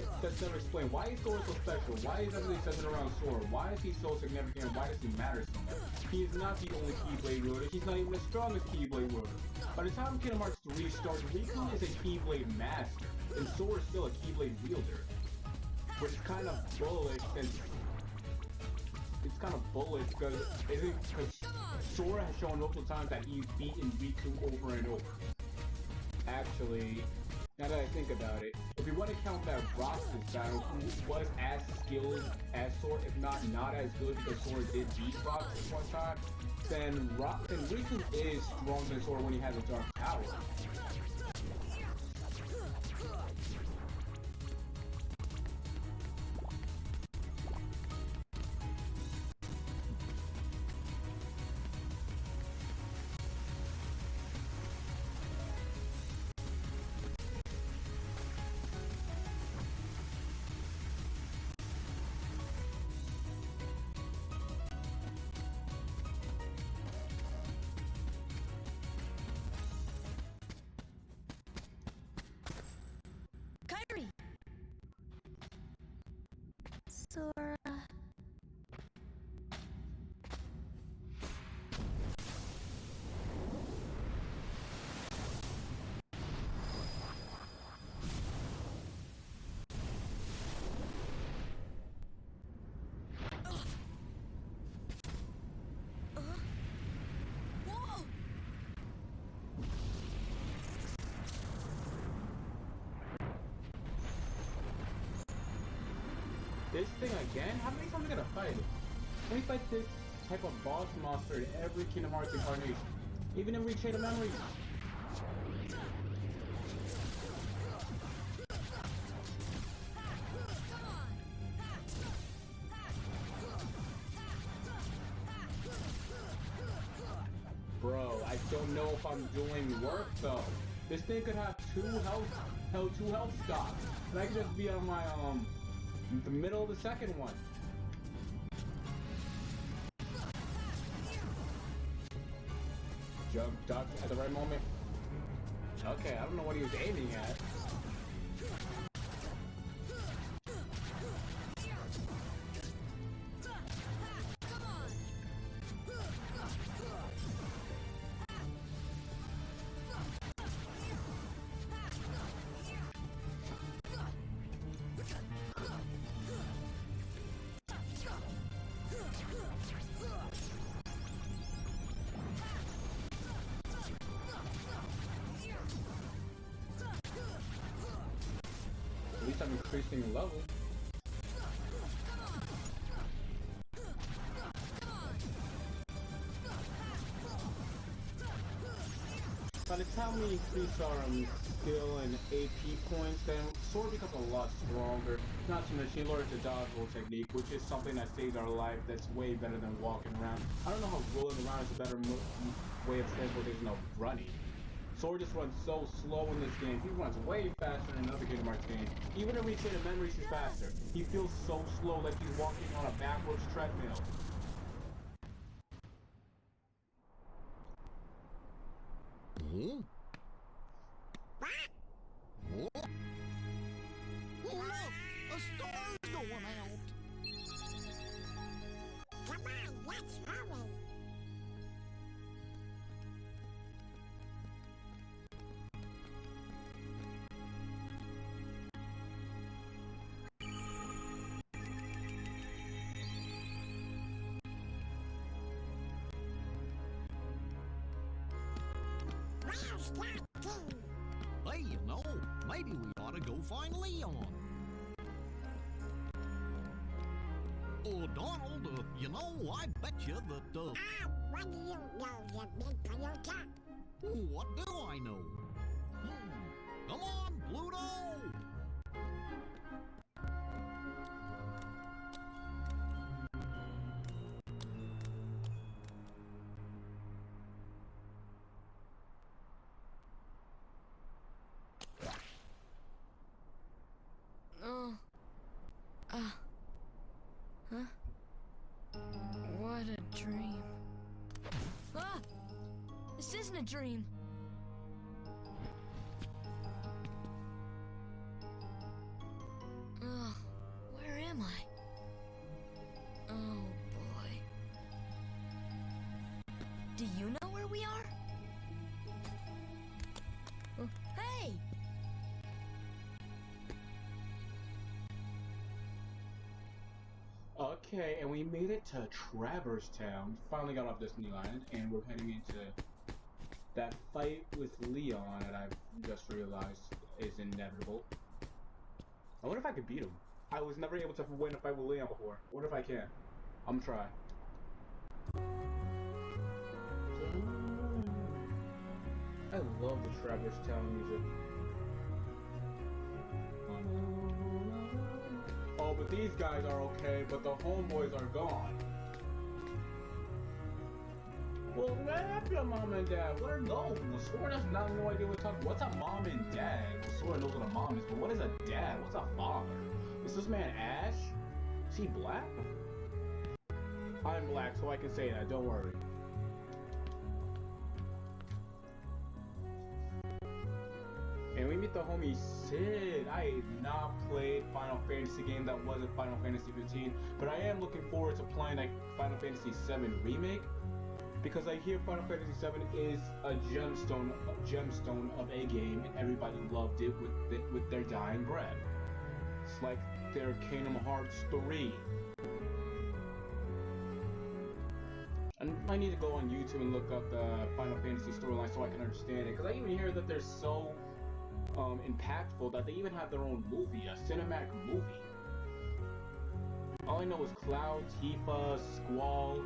explained. Why is Sora so special? Why is everything centered around Sora? Why is he so significant? Why does he matter so much? He is not the only Keyblade wielder. He's not even the strongest Keyblade wielder. By the time Kingdom Hearts 3 starts, Riku is a Keyblade master, and Sora is still a Keyblade wielder. Which is kind of bullish, since it's kind of bullish because Sora has shown multiple times that he's beaten Riku over and over. Actually, now that I think about it, if we want to count that Roxas battle, who was as skilled as Sora, if not as good, because Sora did beat Roxas one time, then Riku is stronger than Sora when he has a Dark Power. Kairi! Sora. Whoa! This thing again? How many times are we gonna fight it? We fight this type of boss monster in every Kingdom Hearts incarnation. Even in Rechain of Memories. Bro, I don't know if I'm doing work though. This thing could have two health stops. And I could just be on my the middle of the second one. Jump, duck at the right moment. Okay, I don't know what he was aiming at. At least I'm increasing the level. By the time we increase our skill and AP points, then Sora becomes a lot stronger. Not to mention, he learns the dodge roll technique, which is something that saves our life. That's way better than walking around. I don't know how rolling around is a better way of transportation of running. Sora just runs so slow in this game. He runs way faster than other Kingdom Hearts games. Even in Retain of Memories, he's faster. He feels so slow, like he's walking on a backwards treadmill. Hmm? What? Look! A star's going out! Come on, let's hurry. Where's that king? Hey, you know, maybe we ought to go find Leon. Oh, Donald, you know, I bet you that, What do you know, you big Toyota? What do I know? Come on, Pluto! Huh? What a dream. Ah! This isn't a dream. Oh, where am I? Oh, boy. Do you know where we are? Hey! Okay, and we made it to Traverse Town. Finally got off Disneyland, and we're heading into that fight with Leon that I've just realized is inevitable. I wonder if I could beat him. I was never able to win a fight with Leon before. I wonder if I can. I'm gonna try. I love the Traverse Town music. Oh, but these guys are okay, but the homeboys are gone. Well, what happened to mom and dad? What are those? Sora does not have no idea what talking. What's a mom and dad? Well, Sora knows what a mom is, but what is a dad? What's a father? Is this man Ash? Is he black? I'm black, so I can say that. Don't worry. And we meet the homie Sid. I have not played Final Fantasy game that wasn't Final Fantasy 15, but I am looking forward to playing like Final Fantasy 7 Remake, because I hear Final Fantasy 7 is a gemstone of a game, and everybody loved it with their dying breath. It's like their Kingdom Hearts 3. And I need to go on YouTube and look up the Final Fantasy storyline so I can understand it, because I even hear that they're so impactful that they even have their own movie, a cinematic movie. All I know is Cloud, Tifa, Squall.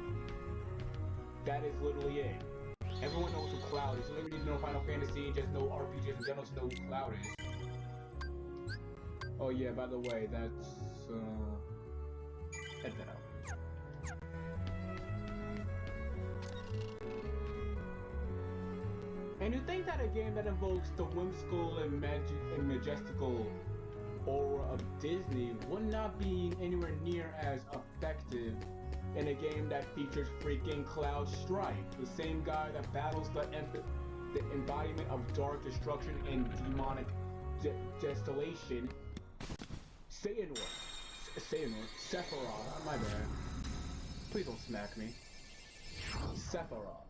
That is literally it. Everyone knows who Cloud is. You don't even need to know Final Fantasy, just know RPGs in general to know who Cloud is. Oh yeah, by the way, that's head that out. And you think that a game that invokes the whimsical and majestical aura of Disney would not be anywhere near as effective in a game that features freaking Cloud Strife, the same guy that battles the embodiment of dark destruction and demonic distillation. Xehenort, Sephiroth, my bad. Please don't smack me. Sephiroth.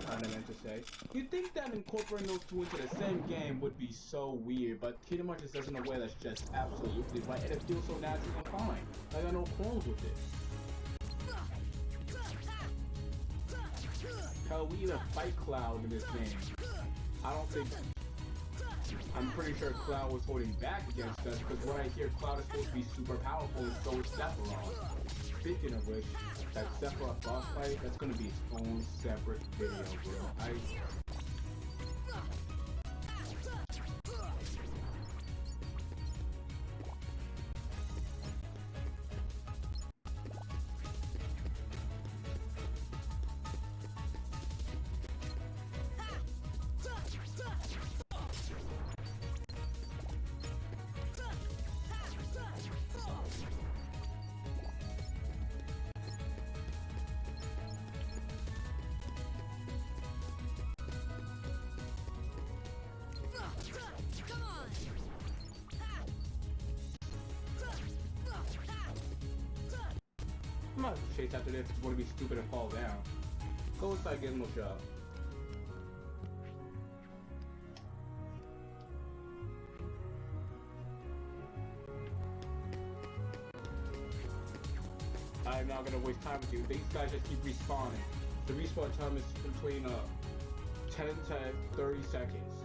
I meant to say. You'd think that incorporating those two into the same game would be so weird, but Kingdom Hearts does it in a way that's just absolutely right, and it feels so natural and fine. I got no qualms with it. Hell, we even fight Cloud in this game. I don't think... I'm pretty sure Cloud was holding back against us, because what I hear, Cloud is supposed to be super powerful, and so is Sephiroth. Speaking of which, that Sephiroth boss fight, that's gonna be its own separate video, bro. not chase after this. It's going to be stupid and fall down. Go inside, give him a shot. I'm not gonna waste time with you. These guys just keep respawning. The respawn time is between 10 to 30 seconds.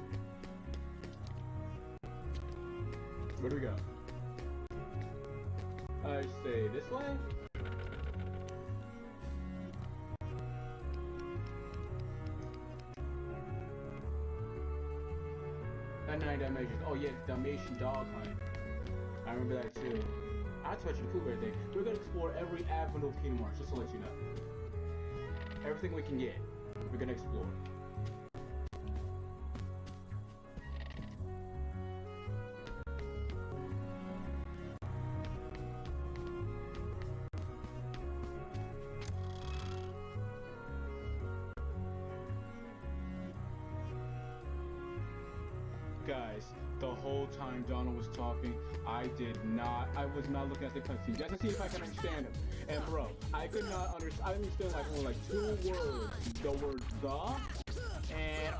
Where do we go? I say this way? That 9 damage. Oh yeah, Dalmatian dog hunt. I remember that too. I touched the cool right there. We're gonna explore every avenue of Kingdom Hearts, just to let you know. Everything we can get, we're gonna explore. Guys, the whole time Donald was talking, I was not looking at the cutscene just to see if I can understand him. And bro, I could not understand. I understood like only like 2 words. The word the and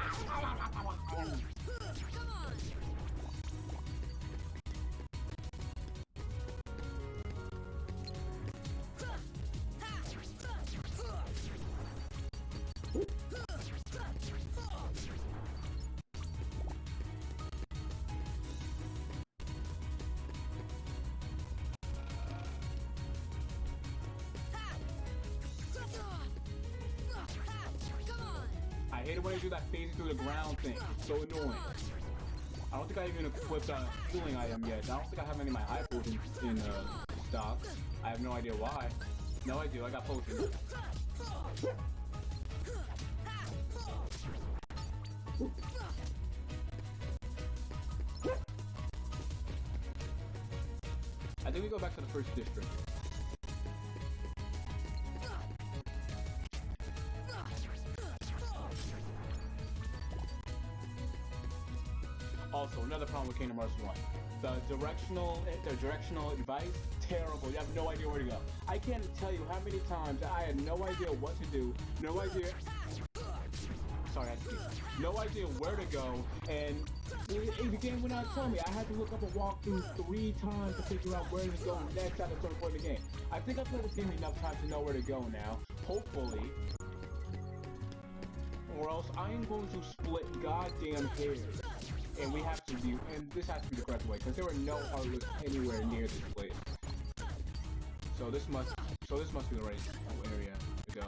I hate it when they do that phasing through the ground thing. It's so annoying. I don't think I even equipped a healing item yet. I don't think I have any of my high potions in stock. I have no idea why. No, I do. I got potions. I think we go back to the first district. Also, another problem with Kingdom Hearts 1. The directional advice, terrible. You have no idea where to go. I can't tell you how many times I had no idea what to do, no idea where to go, and the game would not tell me. I had to look up a walkthrough 3 times to figure out where to go next at a certain point in the game. I think I've played this game enough time to know where to go now, hopefully. Or else I am going to split goddamn hairs. And we have to be, and this has to be the correct way, because there were no heartless anywhere near this place. So this must be the right area to go.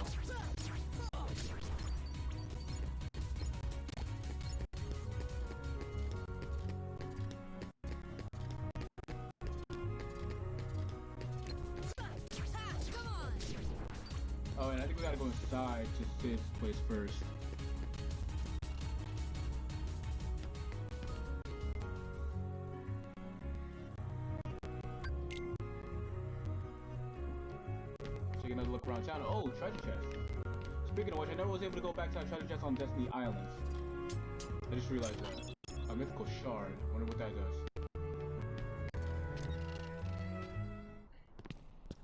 Oh, and I think we gotta go inside to see this place first. Taking another look around town. Oh, treasure chest. Speaking of which, I never was able to go back to that treasure chest on Destiny Islands. I just realized that. A mythical shard. I wonder what that does.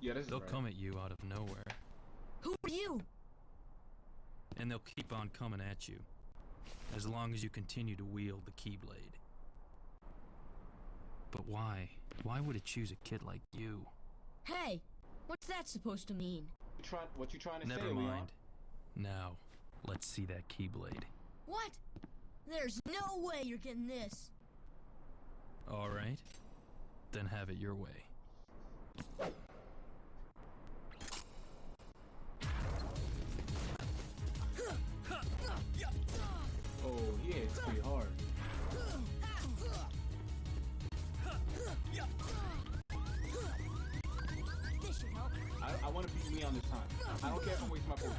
Yeah, this is They'll right. come at you out of nowhere. Who are you? And they'll keep on coming at you. As long as you continue to wield the Keyblade. But why? Why would it choose a kid like you? Hey, what's that supposed to mean? What you trying to say, Never Leon? mind. Now, let's see that Keyblade. What? There's no way you're getting this. Alright. Then have it your way. Oh, yeah, it's pretty hard. This should help. I want to beat Leon this time. I don't care if I'm wasting my potion.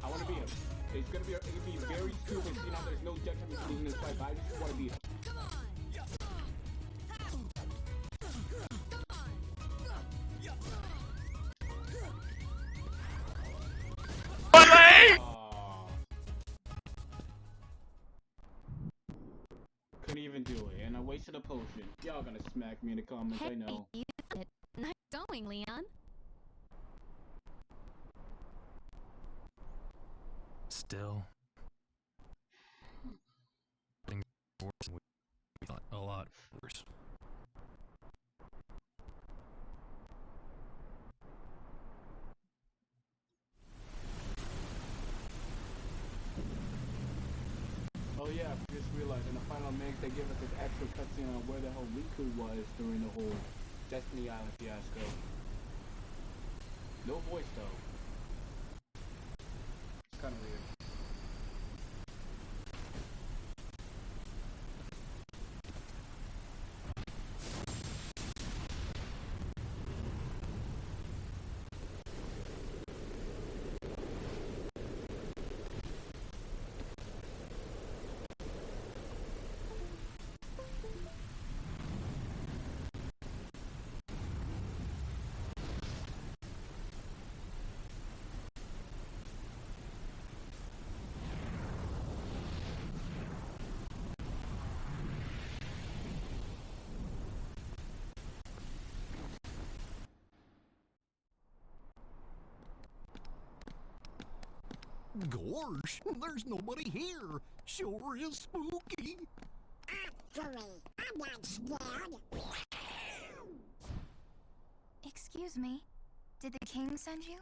I want to beat him. It's gonna be very stupid seeing how there's no detriment in this fight, but I just want to beat him. Come on. Couldn't even do it, and I wasted a potion. Y'all gonna smack me in the comments, I know. You did it. Nice going, Leon. Still, things are worse than we thought. A lot worse. Oh yeah, I just realized in the final mix they give us this extra cutscene on where the hell Riku was during the whole Destiny Island fiasco. No voice though. It's kind of weird. Gosh, there's nobody here. Sure is spooky. Actually, I'm not scared. Excuse me, did the king send you?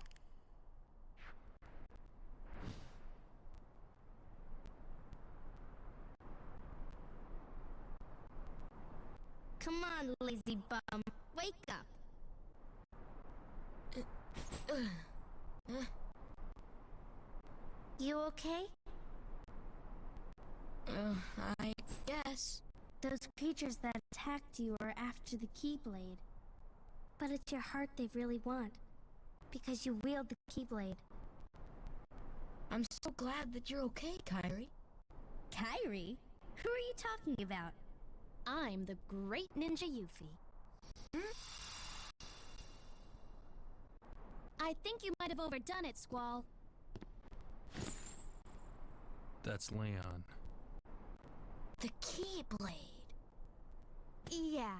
Come on, lazy bum. Wake up. You okay? I guess. Those creatures that attacked you are after the Keyblade. But it's your heart they really want. Because you wield the Keyblade. I'm so glad that you're okay, Kairi. Kairi? Who are you talking about? I'm the great ninja Yuffie. I think you might have overdone it, Squall. That's Leon. The Keyblade. Yeah,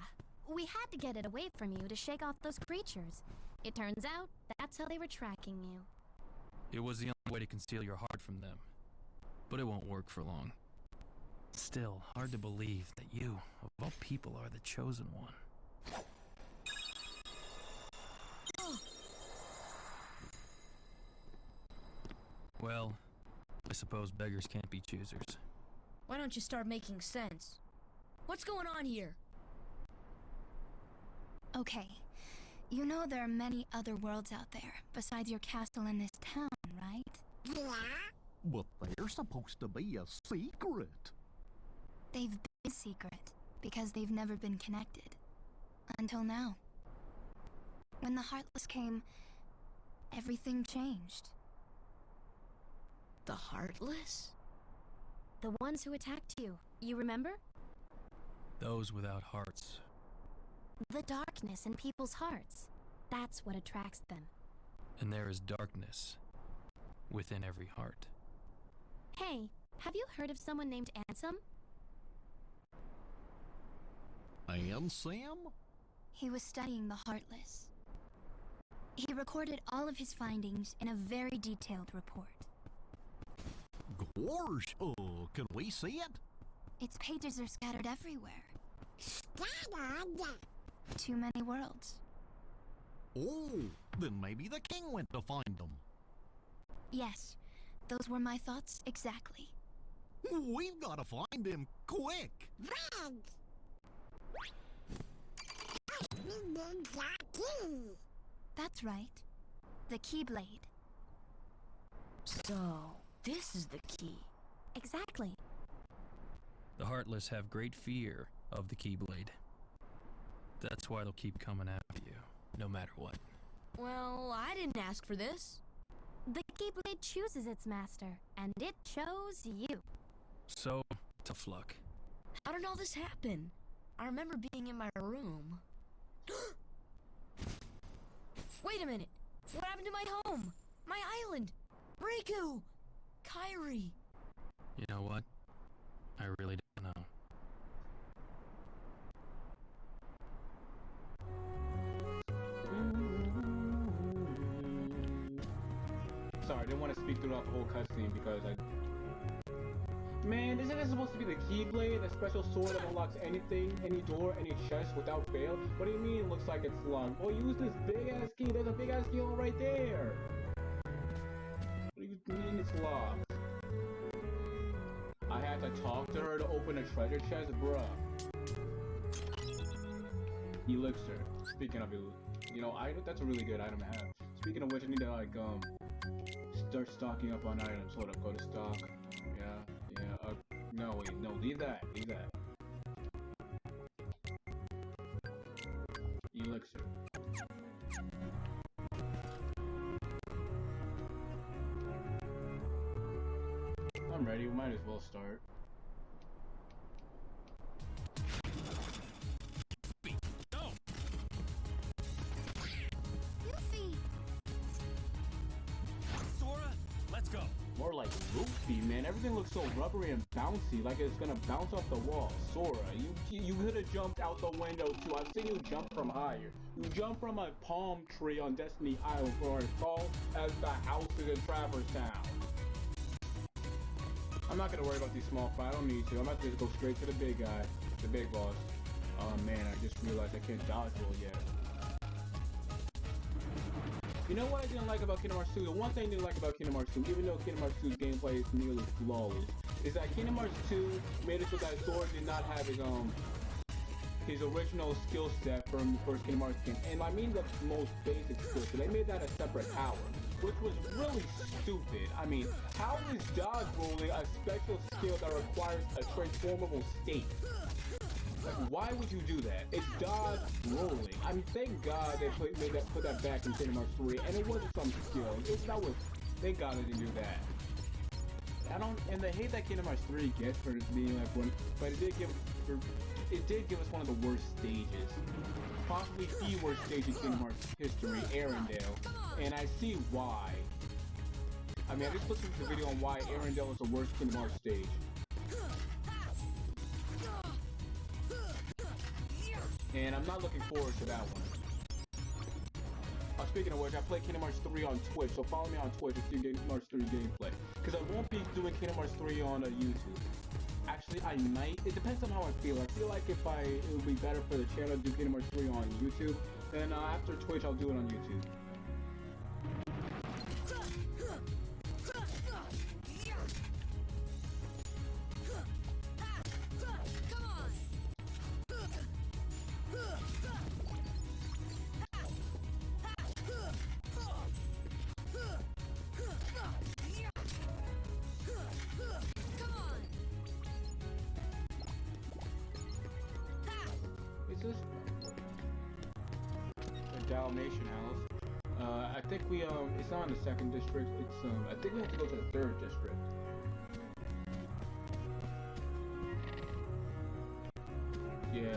we had to get it away from you to shake off those creatures. It turns out that's how they were tracking you. It was the only way to conceal your heart from them. But it won't work for long. Still, hard to believe that you, of all people, are the chosen one. Well, I suppose beggars can't be choosers. Why don't you start making sense? What's going on here? Okay, you know there are many other worlds out there besides your castle in this town, right? Yeah? But they're supposed to be a secret. They've been secret because they've never been connected. Until now. When the Heartless came, everything changed. The Heartless? The ones who attacked you, you remember? Those without hearts. The darkness in people's hearts. That's what attracts them. And there is darkness within every heart. Hey, have you heard of someone named Ansem? Ansem? He was studying the Heartless. He recorded all of his findings in a very detailed report. Gosh, can we see it? Its pages are scattered everywhere. Scattered? Too many worlds. Oh, then maybe the king went to find them. Yes, those were my thoughts exactly. We've got to find him quick. Red! We need the key. That's right. The Keyblade. So, this is the key. Exactly. The Heartless have great fear of the Keyblade. That's why they'll keep coming after you, no matter what. Well, I didn't ask for this. The Keyblade chooses its master, and it chose you. So, tough luck. How did all this happen? I remember being in my room. Wait a minute! What happened to my home? My island? Riku! Kairi! You know what? I really don't know. Sorry, I didn't want to speak through throughout the whole cutscene because I... Man, isn't this supposed to be the Keyblade, the special sword that unlocks anything, any door, any chest without fail? What do you mean it looks like it's locked? Well, use this big-ass key. There's a big-ass key right there. What do you mean it's locked? I had to talk to her to open a treasure chest? Bruh. Elixir. Speaking of elixir. You know, that's a really good item to have. Speaking of which, I need to, like, start stocking up on items. Hold up, go to stock. Yeah. No, wait, no, leave that. Elixir. I'm ready, we might as well start. Sora, let's go. More like Luffy, man. Everything looks so rubbery and bouncy, like it's gonna bounce off the wall. Sora, you could have jumped out the window too. I've seen you jump from higher. You jump from a palm tree on Destiny Island for as tall as the houses in Traverse Town. I'm not gonna worry about these small fights. I don't need to. I'm about to just go straight to the big guy, the big boss. Oh man, I just realized I can't dodge roll yet. You know what I didn't like about Kingdom Hearts 2? The one thing I didn't like about Kingdom Hearts 2, even though Kingdom Hearts 2's gameplay is nearly flawless, is that Kingdom Hearts 2 made it so that Sora did not have his original skill set from the first Kingdom Hearts game. And I mean the most basic skill set. They made that a separate power, which was really stupid. I mean, how is dodge rolling a special skill that requires a transformable state? Like, why would you do that? It's dodge rolling. I mean, thank God they put that back in Kingdom Hearts 3, and it wasn't some skill. Thank God they didn't do that. And the hate that Kingdom Hearts 3 gets for being like one, but it did give us one of the worst stages. Possibly the worst stage in Kingdom Hearts history, Arendelle. And I see why. I mean, I just listened to the video on why Arendelle is the worst Kingdom Hearts stage. And I'm not looking forward to that one. Speaking of which, I play Kingdom Hearts 3 on Twitch, so follow me on Twitch to see Kingdom Hearts 3 gameplay. Because I won't be doing Kingdom Hearts 3 on YouTube. Actually, I might. It depends on how I feel. I feel like it would be better for the channel to do Kingdom Hearts 3 on YouTube. Then after Twitch, I'll do it on YouTube. Dalmatian house. I think it's not in the second district. It's I think we have to go to the third district. Yeah.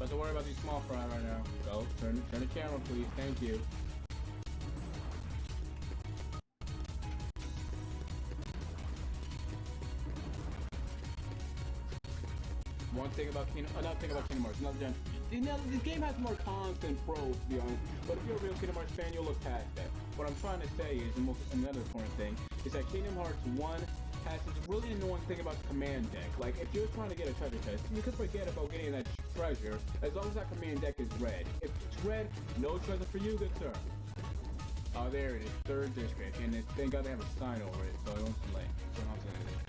Don't worry about these small fry right now. Go, turn the camera, please. Thank you. Another thing about Kingdom Hearts. This game has more cons than pros, to be honest. But if you're a real Kingdom Hearts fan, you'll look past that. What I'm trying to say is, another important thing, is that Kingdom Hearts 1 has this really annoying thing about the command deck. Like, if you're trying to get a treasure chest, you can forget about getting that treasure as long as that command deck is red. If it's red, no treasure for you, good sir. Oh, there it is, third district, and thank God they have a sign over it, so I won't delay. So I'm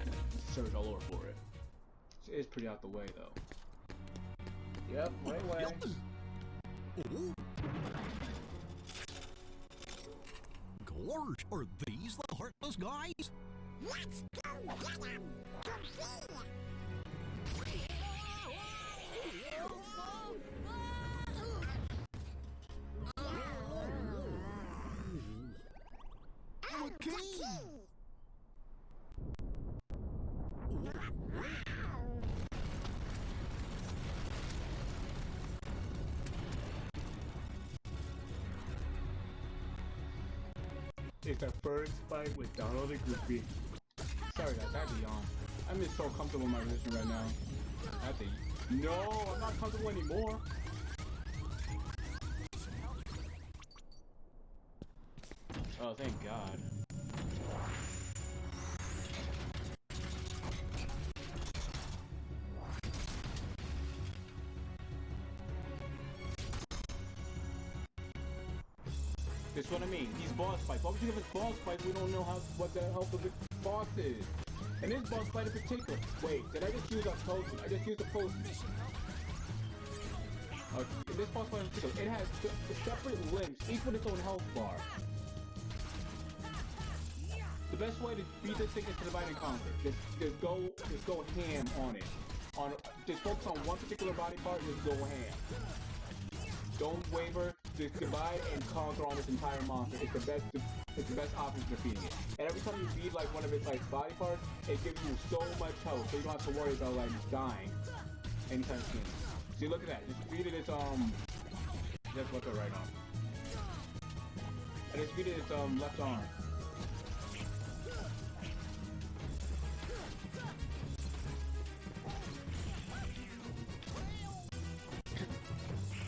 gonna search all over for it. It's pretty out the way, though. Yep, right way. Gorge, are these the heartless guys? Let's go get them! Come here! is the first fight with Donald and Goofy. Sorry guys, I have to yawn. I'm just so comfortable in my position right now. I have to... No, I'm not comfortable anymore. Oh, thank God. That's what I mean. These boss fights. Why would you give us boss fights? We don't know what the health of the boss is. And this boss fight in particular. Wait, did I just use a potion? I just used a potion. In this boss fight in particular, it has separate limbs, each with its own health bar. The best way to beat this thing is to divide and conquer. Just go ham on it. Just focus on one particular body part. Just go ham. Don't waver. Just divide and conquer on this entire monster. It's the best option for defeating it. And every time you beat like one of its like body parts, it gives you so much health, so you don't have to worry about like dying anytime soon. See, look at that. Just defeated its Just look at right arm. I just defeated its left arm.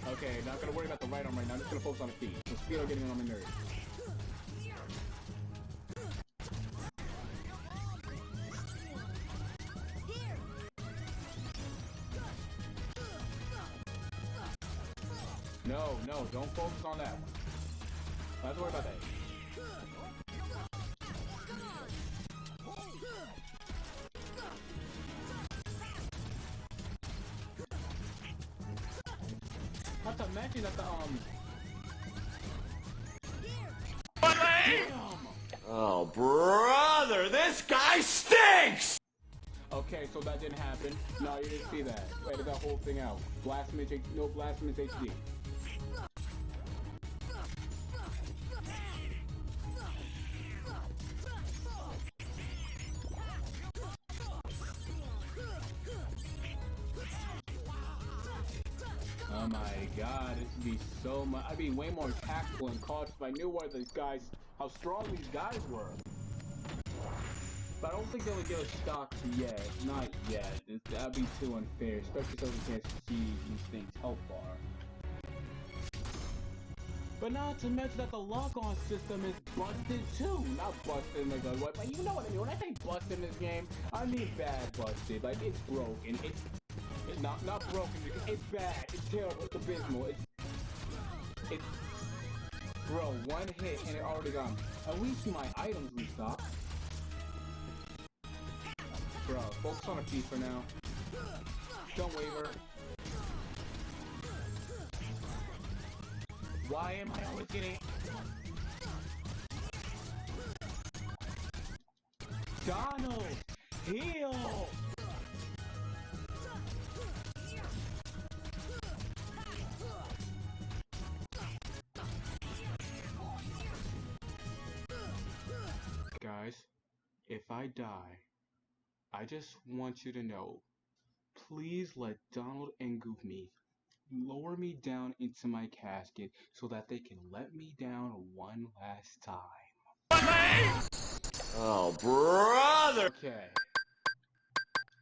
Okay, not gonna worry about the right arm right now. I'm just gonna focus on the feet. The feet are getting on my nerves. No, don't focus on that one. Don't have to worry about that. Not to mention that the Oh, brother, this guy stinks! Okay, so that didn't happen. No, you didn't see that. Edit that whole thing out. Blasphemous HD. Oh my god, this would be so much. I'd be way more tactful and cautious if I knew what these guys, how strong these guys were. But I don't think they would give us stocks yet. Not yet. That'd be too unfair, especially since we can't see these things health bar. But not to mention that the lock-on system is busted too. Not busted like a what, but you know what I mean. When I say busted in this game, I mean bad busted. Like it's broken. It's not broken. It's bad. It's terrible. It's abysmal. It's bro, one hit and it already gone. At least my items restock. Bro, focus on a feet for now. Don't waver. Why am I always getting... Donald! Heal! Guys, if I die, I just want you to know, please let Donald and Goofy lower me down into my casket so that they can let me down one last time. Oh, brother! Okay.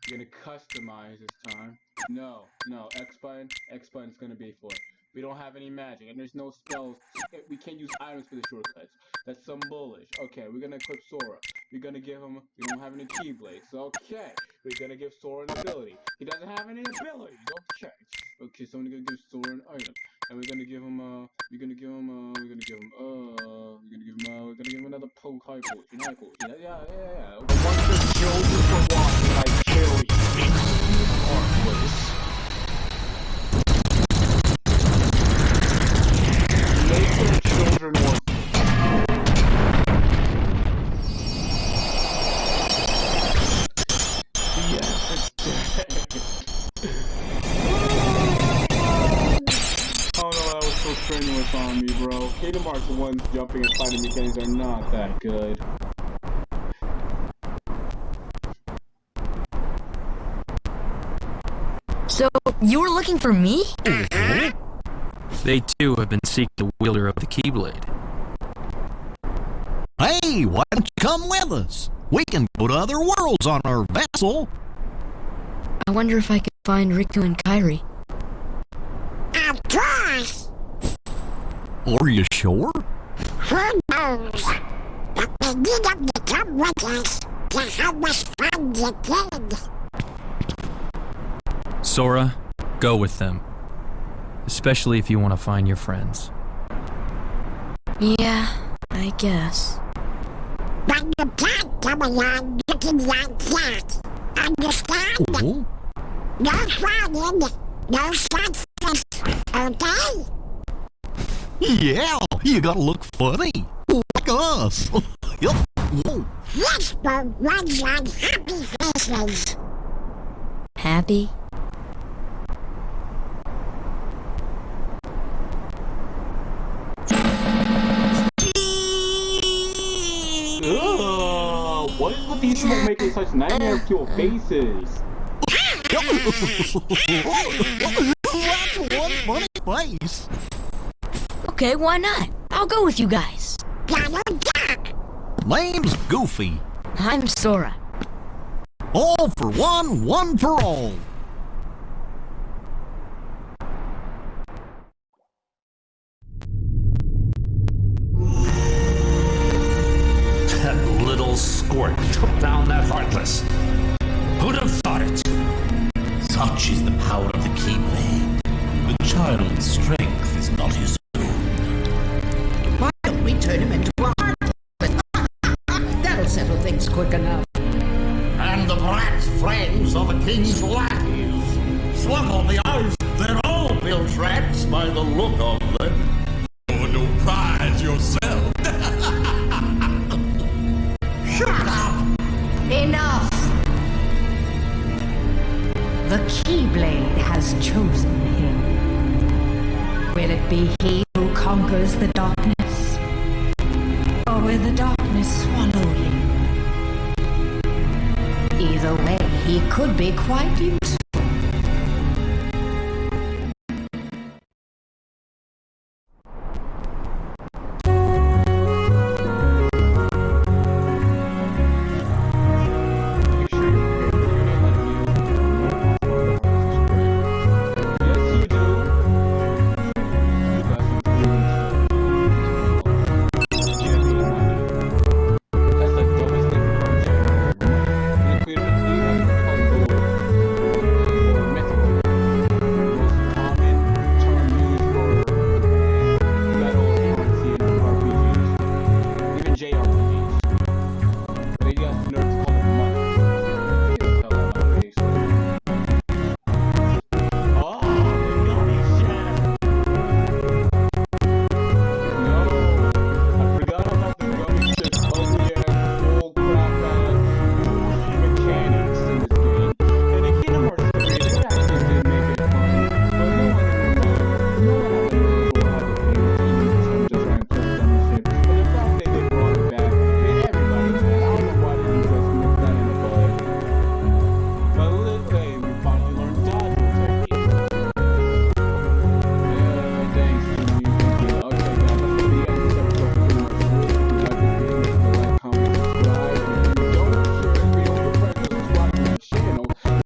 You're gonna customize this time. No, X button's gonna be for it. We don't have any magic, and there's no spells. We can't use items for the shortcuts. That's some bullish. Okay, we're gonna equip Sora. We're gonna give him... We don't have any Keyblades. Okay, we're gonna give Sora an ability. He doesn't have any abilities. Okay, so I'm gonna give Sora an item. And we're gonna give him we're gonna give him another high potion. Yeah. Once the children were watching, I kill you. Heartless. Make their children want. Yes, it's dead. Oh no, that was so strenuous on me, bro. Kingdom Hearts 1's jumping and fighting mechanics are not that good. So, you were looking for me? They too have been seeking the wielder of the Keyblade. Hey, why don't you come with us? We can go to other worlds on our vessel. I wonder if I can find Riku and Kairi. Of course. Are you sure? Who knows? But we need them to come with us to help us find the kid. Sora, go with them. Especially if you want to find your friends. Yeah, I guess. But you can't come along looking like that. Understand? Oh? No frowning, no sunfish, okay? Yeah, you gotta look funny. Like us. Yup. Whoa. Yes, but ones on happy faces. Happy? Ugh, what is with these people making such nightmare-fuel faces? That's one funny face. Okay, why not? I'll go with you guys. Name's Goofy. I'm Sora. All for one, one for all. That little squirt took down that heartless. Who'd have thought it? Such is the power of the Keyblade. The child's strength is not his own. Why don't we turn him into a heartless? That'll settle things quick enough. And the brat's friends are the king's lackeys. Swung on the eyes, they're all built rats by the look of them. Oh, no prize yourself. Shut up! Enough! The Keyblade has chosen him. Will it be he who conquers the darkness? Or will the darkness swallow him? Either way, he could be quite useful.